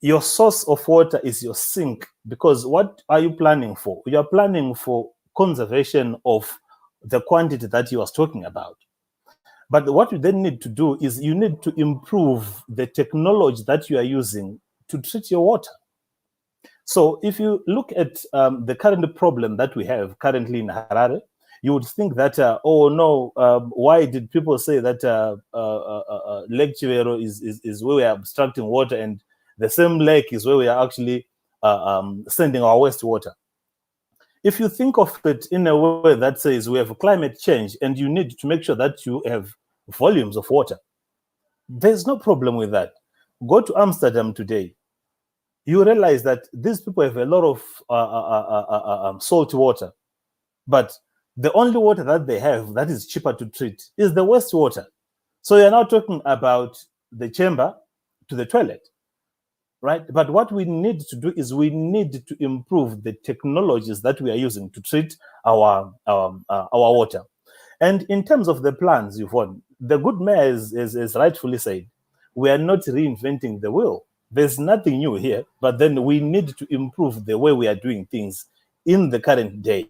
Your source of water is your sink, because what are you planning for? You are planning for conservation of the quantity that you was talking about. But what you then need to do is you need to improve the technology that you are using to treat your water. So if you look at the current problem that we have currently in Harare, you would think that, why did people say that Lake Chivero is where we are abstracting water, and the same lake is where we are actually sending our wastewater? If you think of it in a way that says we have climate change and you need to make sure that you have volumes of water, there's no problem with that. Go to Amsterdam today. You realize that these people have a lot of salt water, but the only water that they have that is cheaper to treat is the wastewater. So you're now talking about the chamber to the toilet, right? But what we need to do is we need to improve the technologies that we are using to treat our water. And in terms of the plans, Yvonne, the good mayor is rightfully said, we are not reinventing the wheel. There's nothing new here, but then we need to improve the way we are doing things in the current day.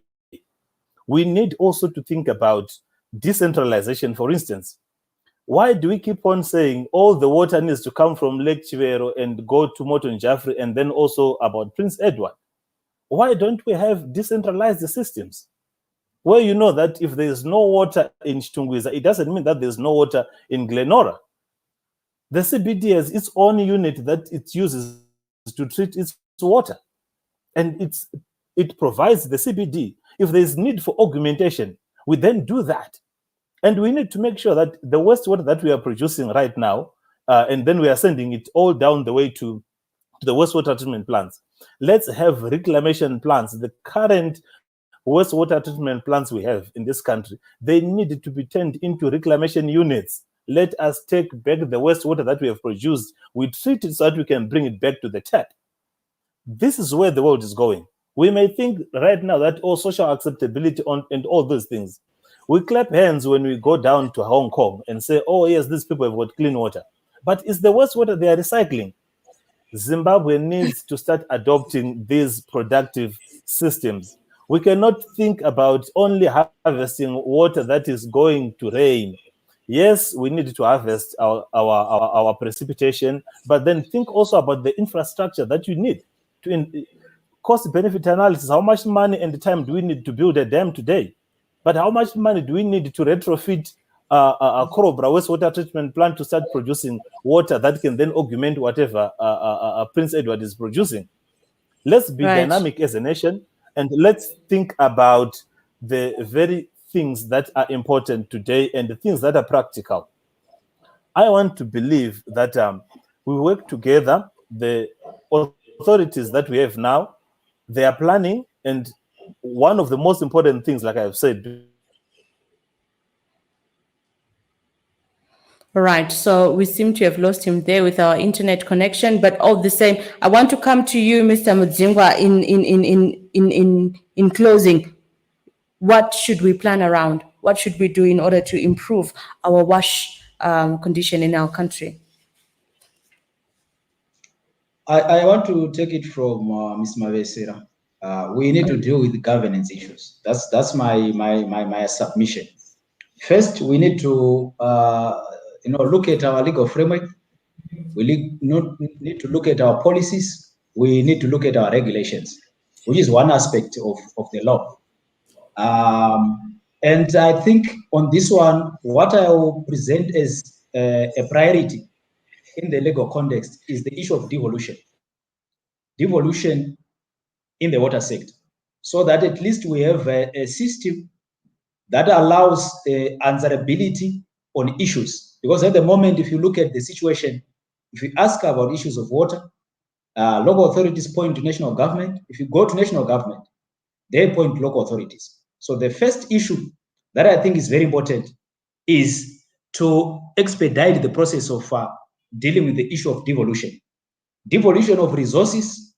We need also to think about decentralization, for instance. Why do we keep on saying all the water needs to come from Lake Chivero and go to Moton Jaffrey, and then also about Prince Edward? Why don't we have decentralized systems? Where you know that if there is no water in Chitungwiza, it doesn't mean that there's no water in Glenora. The CBD has its own unit that it uses to treat its water. And it provides the CBD. If there is need for augmentation, we then do that. And we need to make sure that the wastewater that we are producing right now, and then we are sending it all down the way to the wastewater treatment plants. Let's have reclamation plants. The current wastewater treatment plants we have in this country, they need to be turned into reclamation units. Let us take back the wastewater that we have produced. We treat it so that we can bring it back to the tap. This is where the world is going. We may think right now that social acceptability and all those things. We clap hands when we go down to Hong Kong and say, oh yes, these people have got clean water. But it's the wastewater they are recycling. Zimbabwe needs to start adopting these productive systems. We cannot think about only harvesting water that is going to rain. Yes, we need to harvest our precipitation, but then think also about the infrastructure that you need to cost-benefit analysis. How much money and time do we need to build a dam today? But how much money do we need to retrofit a Korobra wastewater treatment plant to start producing water that can then augment whatever Prince Edward is producing? Let's be dynamic as a nation, and let's think about the very things that are important today and the things that are practical. I want to believe that we work together. The authorities that we have now, they are planning, and one of the most important things, like I've said.
Right, so we seem to have lost him there with our internet connection, but all the same, I want to come to you, Mr. Mudzingwa, in closing. What should we plan around? What should we do in order to improve our wash condition in our country?
I want to take it from Ms. Mavesera. We need to deal with the governance issues. That's my submission. First, we need to look at our legal framework. We need to look at our policies. We need to look at our regulations, which is one aspect of the law. And I think on this one, what I will present as a priority in the legal context is the issue of devolution. Devolution in the water sector, so that at least we have a system that allows answerability on issues. Because at the moment, if you look at the situation, if you ask about issues of water, local authorities point to national government. If you go to national government, they point to local authorities. So the first issue that I think is very important is to expedite the process of dealing with the issue of devolution. Devolution of resources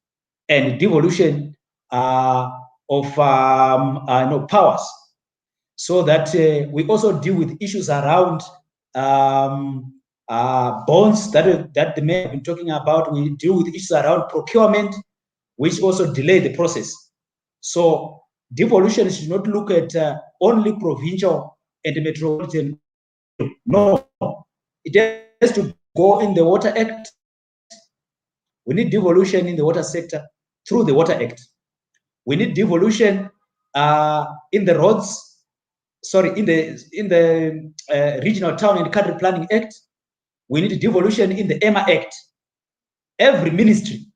and devolution of powers, so that we also deal with issues around bonds that the mayor have been talking about. We deal with issues around procurement, which also delay the process. So devolution should not look at only provincial and metropolitan. No, it has to go in the Water Act. We need devolution in the water sector through the Water Act. We need devolution in the roads. Sorry, in the Regional Town and Country Planning Act. We need devolution in the EMA Act. Every ministry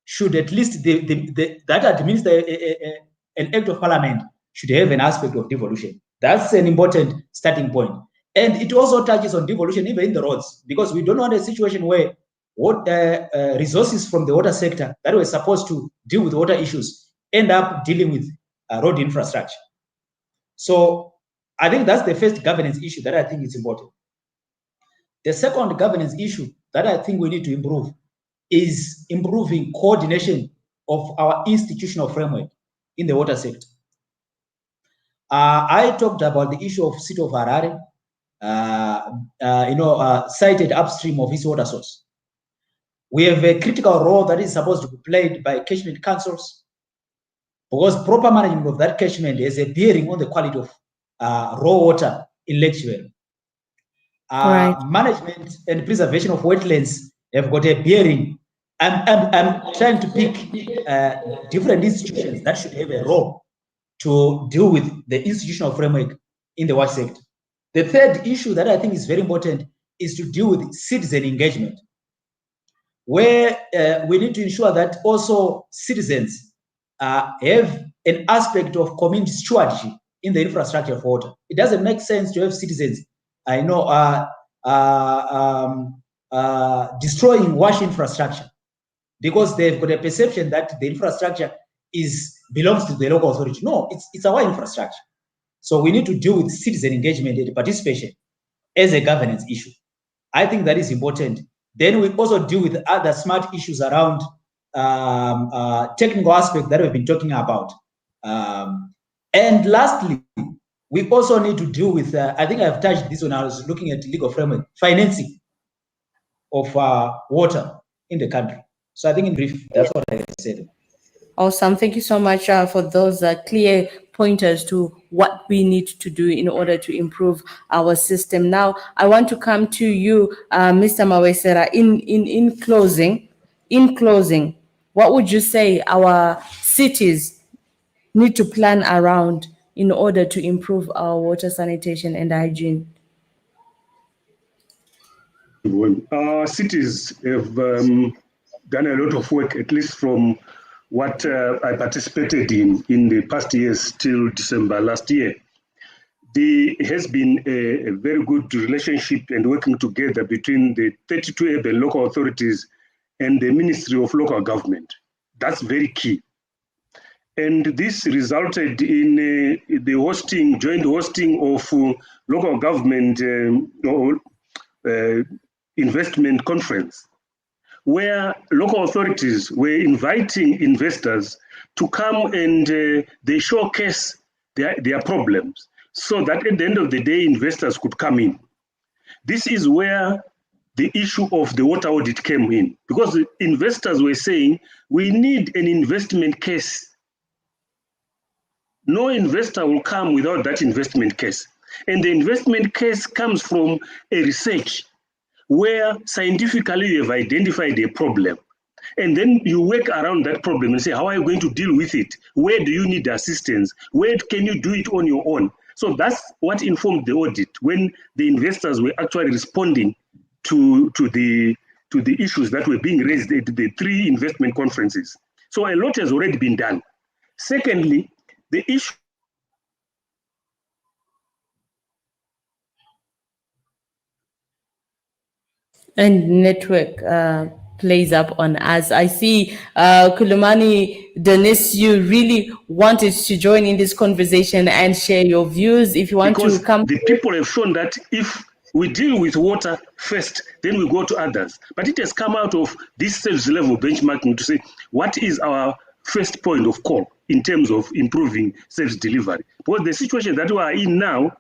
should at least that administer an act of parliament should have an aspect of devolution. That's an important starting point. And it also touches on devolution even in the roads, because we don't want a situation where resources from the water sector that were supposed to deal with water issues end up dealing with road infrastructure. So I think that's the first governance issue that I think is important. The second governance issue that I think we need to improve is improving coordination of our institutional framework in the water sector. I talked about the issue of City of Harare, sited upstream of its water source. We have a critical role that is supposed to be played by catchment councils, because proper management of that catchment has a bearing on the quality of raw water in Lake Chivero. Management and preservation of wetlands have got a bearing. I'm trying to pick different institutions that should have a role to deal with the institutional framework in the water sector. The third issue that I think is very important is to deal with citizen engagement, where we need to ensure that also citizens have an aspect of community stewardship in the infrastructure of water. It doesn't make sense to have citizens, destroying wash infrastructure because they've got a perception that the infrastructure belongs to the local authority. No, it's our infrastructure. So we need to deal with citizen engagement and participation as a governance issue. I think that is important. Then we also deal with other smart issues around technical aspect that we've been talking about. And lastly, we also need to deal with, I think I've touched this when I was looking at legal framework, financing of water in the country. So I think in brief, that's what I said.
Awesome. Thank you so much for those clear pointers to what we need to do in order to improve our system. Now, I want to come to you, Mr. Mawesera. In closing, what would you say our cities need to plan around in order to improve our water sanitation and hygiene?
Our cities have done a lot of work, at least from what I participated in the past years till December last year. There has been a very good relationship and working together between the 32 urban local authorities and the Ministry of Local Government. That's very key. And this resulted in the joint hosting of local government investment conference, where local authorities were inviting investors to come and they showcase their problems, so that at the end of the day, investors could come in. This is where the issue of the water audit came in, because the investors were saying, we need an investment case. No investor will come without that investment case. And the investment case comes from a research where scientifically you have identified a problem. And then you work around that problem and say, how are you going to deal with it? Where do you need assistance? Where can you do it on your own? So that's what informed the audit when the investors were actually responding to the issues that were being raised at the 3 investment conferences. So a lot has already been done. Secondly, the issue
and network plays up on us. I see Kulumani Dennis, you really wanted to join in this conversation and share your views. If you want
because
to come,
the people have shown that if we deal with water first, then we go to others. But it has come out of this service level benchmarking to say, what is our first point of call in terms of improving service delivery? Because the situation that we are in now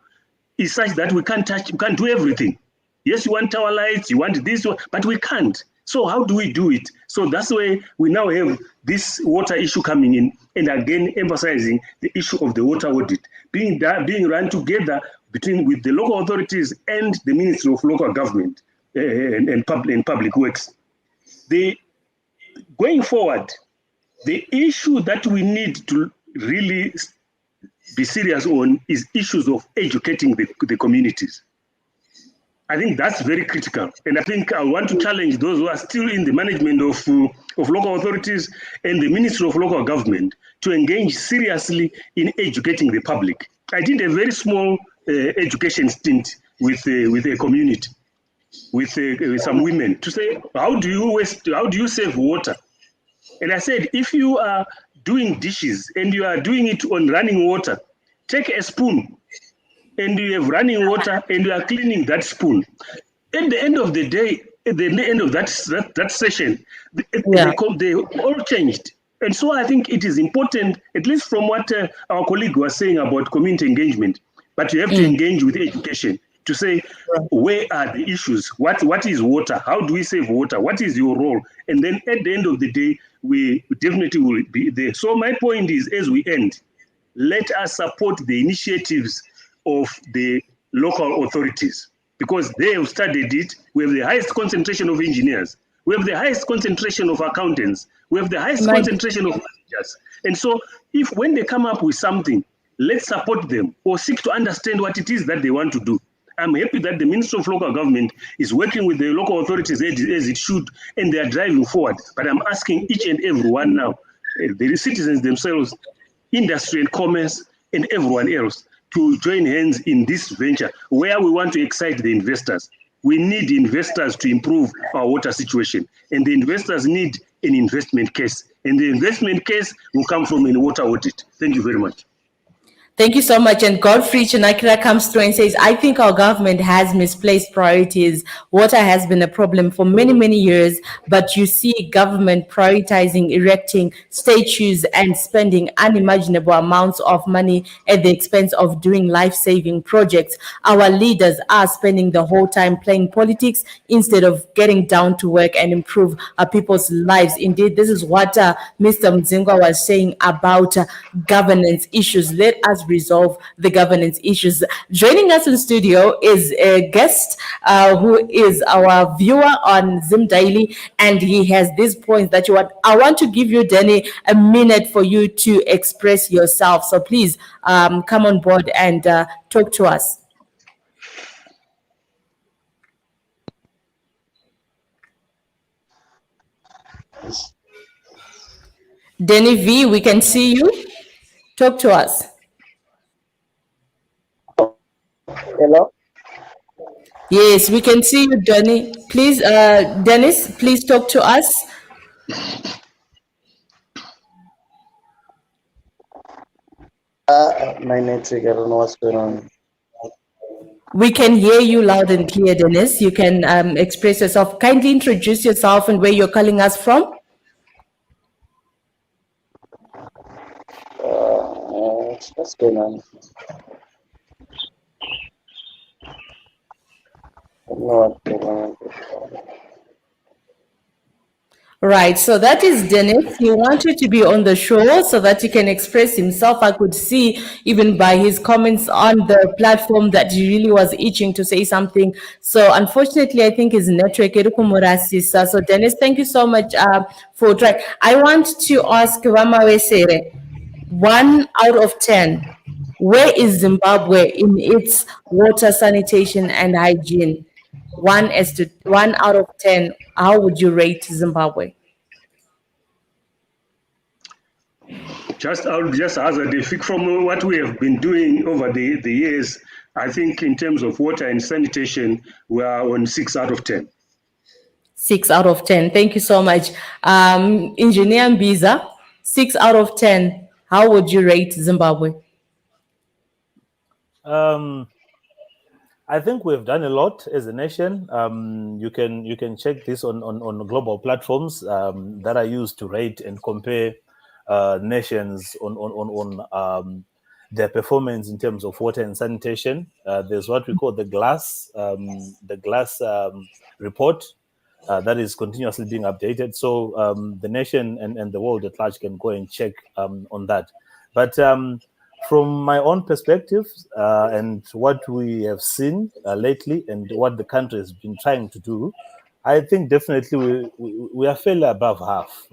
is such that we can't do everything. Yes, you want tower lights, you want this, but we can't. So how do we do it? So that's why we now have this water issue coming in, and again emphasizing the issue of the water audit being run together with the local authorities and the Ministry of Local Government and Public Works. Going forward, the issue that we need to really be serious on is issues of educating the communities. I think that's very critical. And I think I want to challenge those who are still in the management of local authorities and the Ministry of Local Government to engage seriously in educating the public. I did a very small education stint with a community, with some women, to say, how do you save water? And I said, if you are doing dishes and you are doing it on running water, take a spoon and you have running water and you are cleaning that spoon. At the end of the day, at the end of that session, they all changed. And so I think it is important, at least from what our colleague was saying about community engagement, but you have to engage with education to say, where are the issues? What is water? How do we save water? What is your role? And then at the end of the day, we definitely will be there. So my point is, as we end, let us support the initiatives of the local authorities, because they have studied it. We have the highest concentration of engineers. We have the highest concentration of accountants. We have the highest concentration of managers. And so when they come up with something, let's support them or seek to understand what it is that they want to do. I'm happy that the Ministry of Local Government is working with the local authorities as it should, and they are driving forward. But I'm asking each and every one now, the citizens themselves, industry and commerce, and everyone else, to join hands in this venture where we want to excite the investors. We need investors to improve our water situation, and the investors need an investment case, and the investment case will come from a water audit. Thank you very much.
Thank you so much. And Godfrey Chinakira comes through and says, I think our government has misplaced priorities. Water has been a problem for many, many years, but you see government prioritizing erecting statues and spending unimaginable amounts of money at the expense of doing life-saving projects. Our leaders are spending the whole time playing politics instead of getting down to work and improve people's lives. Indeed, this is what Mr. Mzingwa was saying about governance issues. Let us resolve the governance issues. Joining us in studio is a guest who is our viewer on Zim Daily, and he has these points that you want. I want to give you, Danny, a minute for you to express yourself. So please come on board and talk to us. Danny V, we can see you. Talk to us.
Hello?
Yes, we can see you, Danny. Please, Dennis, please talk to us.
My network, I don't know what's going on.
We can hear you loud and clear, Dennis. You can express yourself. Kindly introduce yourself and where you're calling us from.
What's going on? I don't know what's going on.
Right, so that is Dennis. He wanted to be on the show so that he can express himself. I could see even by his comments on the platform that he really was itching to say something. So unfortunately, I think his network. So Dennis, thank you so much for trying. I want to ask Wamawesere, 1 out of 10, where is Zimbabwe in its water, sanitation, and hygiene? 1 out of 10, how would you rate Zimbabwe?
I'll just hazard a fig from what we have been doing over the years. I think in terms of water and sanitation, we are on 6 out of 10.
6 out of 10. Thank you so much. Engineer Mbiza, 6 out of 10. How would you rate Zimbabwe?
I think we've done a lot as a nation. You can check this on global platforms that are used to rate and compare nations on their performance in terms of water and sanitation. There's what we call the glass report that is continuously being updated. So the nation and the world at large can go and check on that. But from my own perspective and what we have seen lately and what the country has been trying to do, I think definitely we are fairly above half,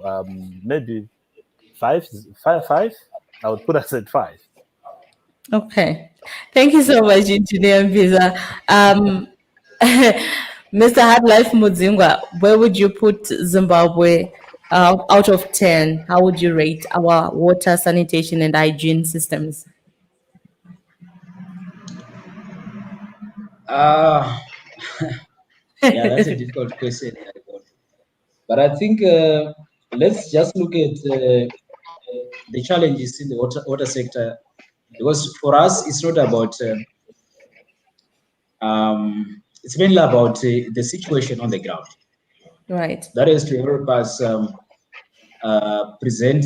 maybe five. I would put us at 5.
Okay. Thank you so much, Engineer Mbiza. Mr. Hardlife Mudzingwa, where would you put Zimbabwe out of 10? How would you rate our water, sanitation, and hygiene systems?
Yeah, that's a difficult question. But I think let's just look at the challenges in the water sector, because for us, it's not about, it's mainly about the situation on the ground.
Right.
That is to help us present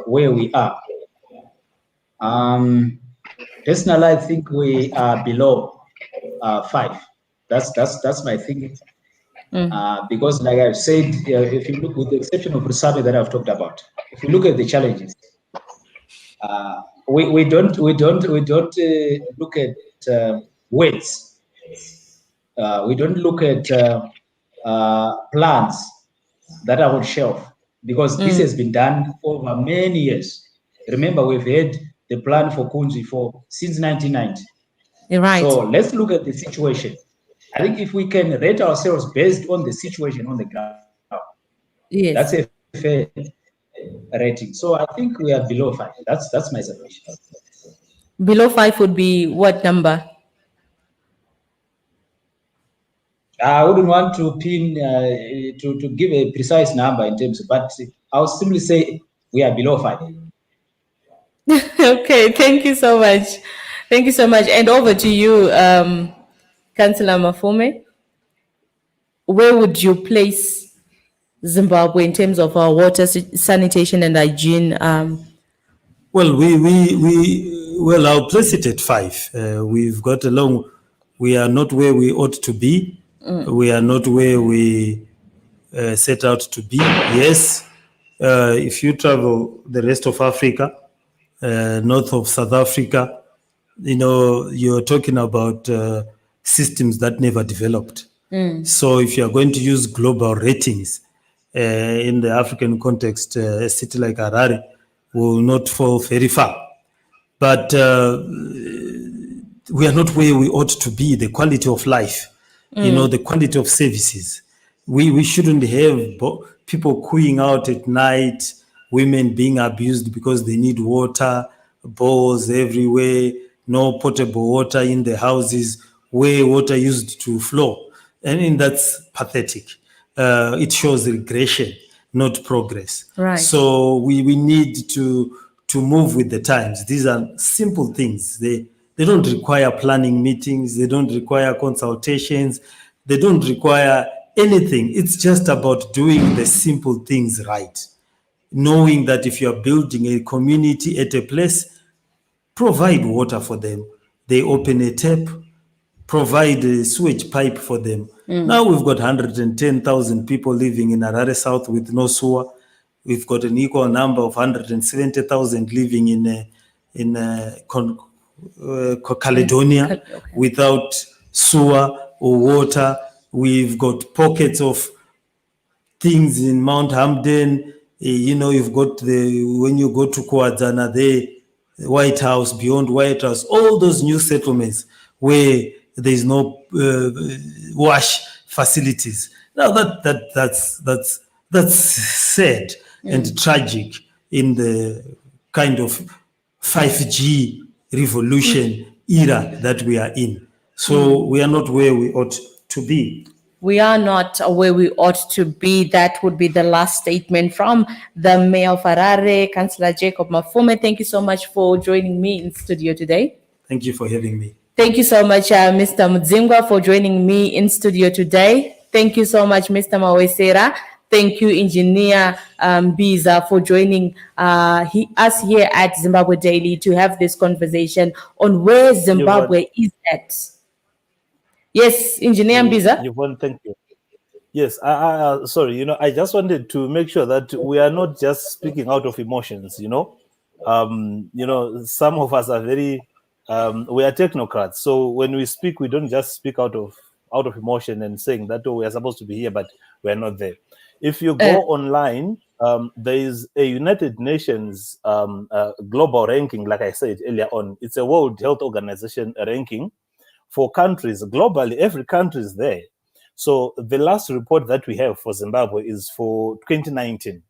where we are. Personally, I think we are below 5. That's my thinking. Because, like I've said, if you look, with the exception of Rusabe that I've talked about, if you look at the challenges, we don't look at weights. We don't look at plans that are on shelf, because this has been done over many years. Remember, we've had the plan for Kunzi since 1990.
Right.
So let's look at the situation. I think if we can rate ourselves based on the situation on the ground,
yes,
that's a fair rating. So I think we are below 5. That's my submission.
Below 5 would be what number?
I wouldn't want to pin to give a precise number in terms of, but I'll simply say we are below 5.
Okay, thank you so much. Thank you so much. And over to you, Councillor Mafume. Where would you place Zimbabwe in terms of our water, sanitation, and hygiene?
Well, well, I'll place it at 5. We've got a long, we are not where we ought to be. We are not where we set out to be. Yes, if you travel the rest of Africa, north of South Africa, you're talking about systems that never developed. So if you're going to use global ratings in the African context, a city like Harare will not fall very far. But we are not where we ought to be. The quality of life, the quality of services. We shouldn't have people cooing out at night, women being abused because they need water, bowls everywhere, no potable water in the houses where water used to flow. And that's pathetic. It shows regression, not progress.
Right.
So we need to move with the times. These are simple things. They don't require planning meetings. They don't require consultations. They don't require anything. It's just about doing the simple things right. Knowing that if you're building a community at a place, provide water for them. They open a tap, provide a sewage pipe for them. Now we've got 110,000 people living in Harare South with no sewer. We've got an equal number of 170,000 living in Caledonia without sewer or water. We've got pockets of things in Mount Hamden. You've got when you go to Kwadzana, the White House, beyond White House, all those new settlements where there's no wash facilities. Now that's sad and tragic in the kind of 5G revolution era that we are in. So we are not where we ought to be.
We are not where we ought to be. That would be the last statement from the Mayor of Harare, Councillor Jacob Mafume. Thank you so much for joining me in studio today.
Thank you for having me.
Thank you so much, Mr. Mudzingwa, for joining me in studio today. Thank you so much, Mr. Mawesera. Thank you, Engineer Biza, for joining us here at Zimbabwe Daily to have this conversation on where Zimbabwe is at. Yes, Engineer Biza.
Yvonne, thank you. Yes, sorry, I just wanted to make sure that we are not just speaking out of emotions, some of us are very, we are technocrats. So when we speak, we don't just speak out of emotion and saying that, we are supposed to be here, but we're not there. If you go online, there is a United Nations global ranking, like I said earlier on. It's a World Health Organization ranking for countries. Globally, every country is there. So the last report that we have for Zimbabwe is for 2019.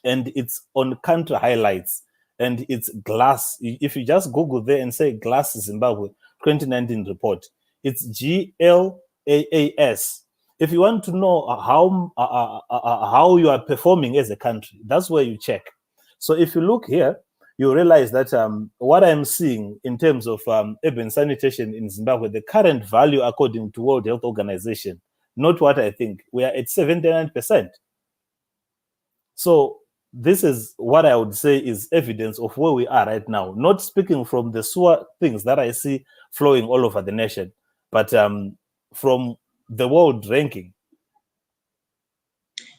And it's on country highlights. And it's GLASS. If you just Google there and say GLASS Zimbabwe 2019 report, it's GLAAS. If you want to know how you are performing as a country, that's where you check. So if you look here, you realize that what I'm seeing in terms of urban sanitation in Zimbabwe, the current value according to World Health Organization, not what I think, we are at 79%. So this is what I would say is evidence of where we are right now, not speaking from the sewer things that I see flowing all over the nation, but from the world ranking.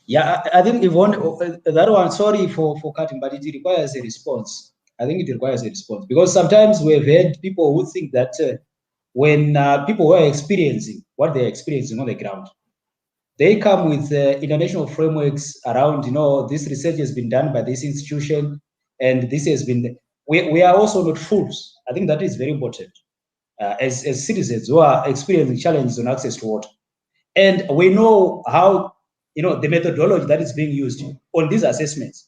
Yeah, I think Yvonne, that one, sorry for cutting, but it requires a response. I think it requires a response because sometimes we've had people who think that when people were experiencing what they're experiencing on the ground, they come with international frameworks around, this research has been done by this institution and this has been, we are also not fools. I think that is very important as citizens who are experiencing challenges on access to water. And we know how, the methodology that is being used on these assessments.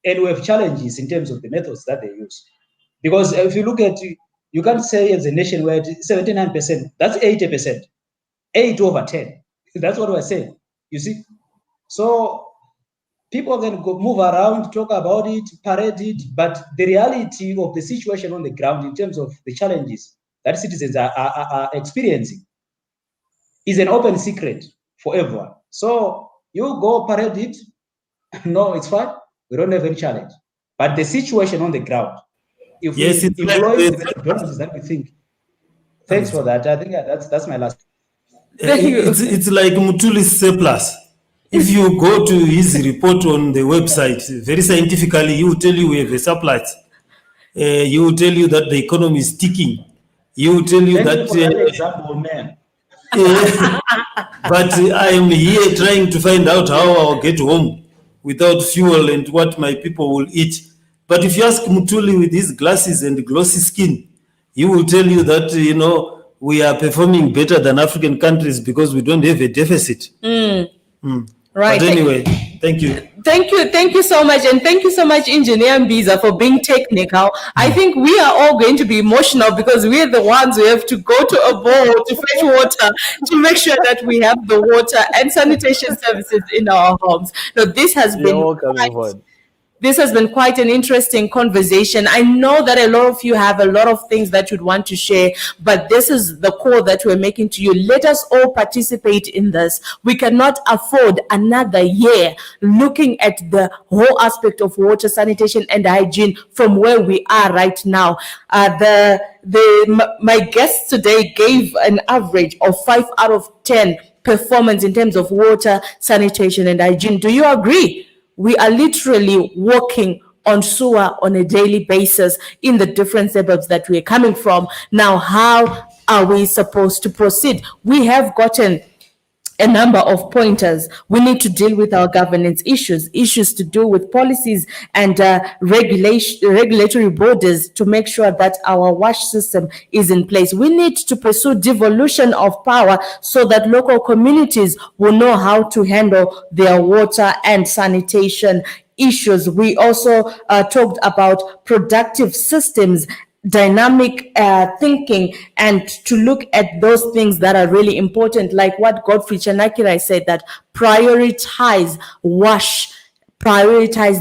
And we have challenges in terms of the methods that they use. Because if you look at, you can't say as a nation where 79%, that's 80%, 8 over 10. That's what we're saying, you see? So people can go move around, talk about it, parade it, but the reality of the situation on the ground in terms of the challenges that citizens are experiencing is an open secret for everyone. So you go parade it, no, it's fine. We don't have any challenge. But the situation on the ground, if
Yes,
we
it's
employ
like,
the methodologies that we think. Thanks for that. I think that's my last.
it's like Mutuli's surplus. If you go to his report on the website, very scientifically, he will tell you we have a surplus. He will tell you that the economy is ticking. He will tell you
Thank
that.
you for that example, man.
But I am here trying to find out how I'll get home without fuel and what my people will eat. But if you ask Mutuli with his glasses and glossy skin, he will tell you that, we are performing better than African countries because we don't have a deficit.
Right.
But anyway, thank you.
Thank you so much, and thank you so much, Engineer Mbiza, for being technical. I think we are all going to be emotional because we're the ones who have to go to a bowl to fetch water to make sure that we have the water and sanitation services in our homes. Now, this has
You're
been
welcome,
quite
Yvonne.
This has been quite an interesting conversation. I know that a lot of you have a lot of things that you'd want to share, but this is the call that we're making to you. Let us all participate in this. We cannot afford another year looking at the whole aspect of water, sanitation, and hygiene from where we are right now. My guests today gave an average of 5 out of 10 performance in terms of water, sanitation, and hygiene. Do you agree? We are literally walking on sewer on a daily basis in the different suburbs that we're coming from. Now, how are we supposed to proceed? We have gotten a number of pointers. We need to deal with our governance issues to do with policies and regulatory borders to make sure that our wash system is in place. We need to pursue devolution of power so that local communities will know how to handle their water and sanitation issues. We also talked about productive systems, dynamic thinking, and to look at those things that are really important, like what Godfrey Chanakirai said, that prioritize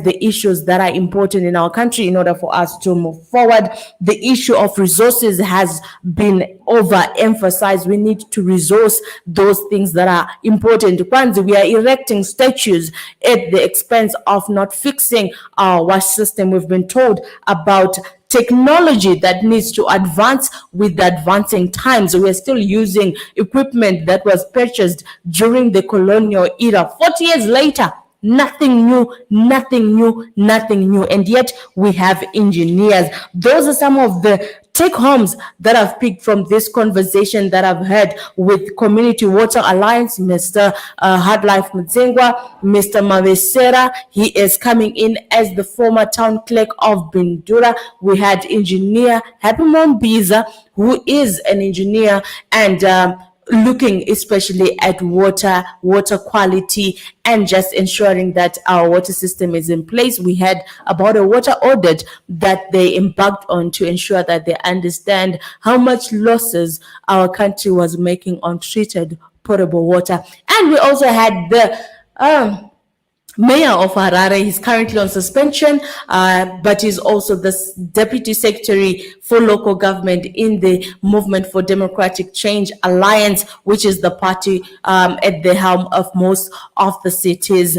the issues that are important in our country in order for us to move forward. The issue of resources has been overemphasized. We need to resource those things that are important. Kwanzi, we are erecting statues at the expense of not fixing our wash system. We've been told about technology that needs to advance with the advancing times. We are still using equipment that was purchased during the colonial era. 40 years later, nothing new. And yet we have engineers. Those are some of the take homes that I've picked from this conversation that I've had with Community Water Alliance, Mr. Hardlife Mtsengwa, Mr. Mavesera. He is coming in as the former town clerk of Bindura. We had engineer Happy Mombiza, who is an engineer and looking especially at water quality and just ensuring that our water system is in place. We had about a water audit that they embarked on to ensure that they understand how much losses our country was making on treated potable water. And we also had the Mayor of Harare. He's currently on suspension, but he's also the Deputy Secretary for Local Government in the Movement for Democratic Change Alliance, which is the party at the helm of most of the cities.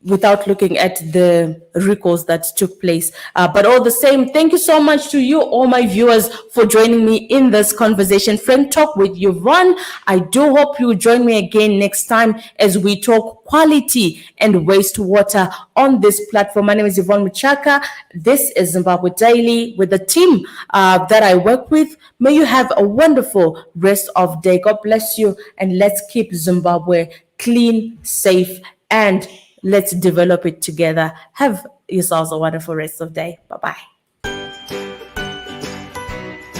Without looking at the recalls that took place. But all the same, thank you so much to you, all my viewers, for joining me in this conversation. Friend Talk with Yvonne. I do hope you join me again next time as we talk quality and wastewater on this platform. My name is Yvonne Muchaka. This is Zimbabwe Daily with the team that I work with. May you have a wonderful rest of day. God bless you, and let's keep Zimbabwe clean, safe, and let's develop it together. Have yourselves a wonderful rest of day. Bye-bye.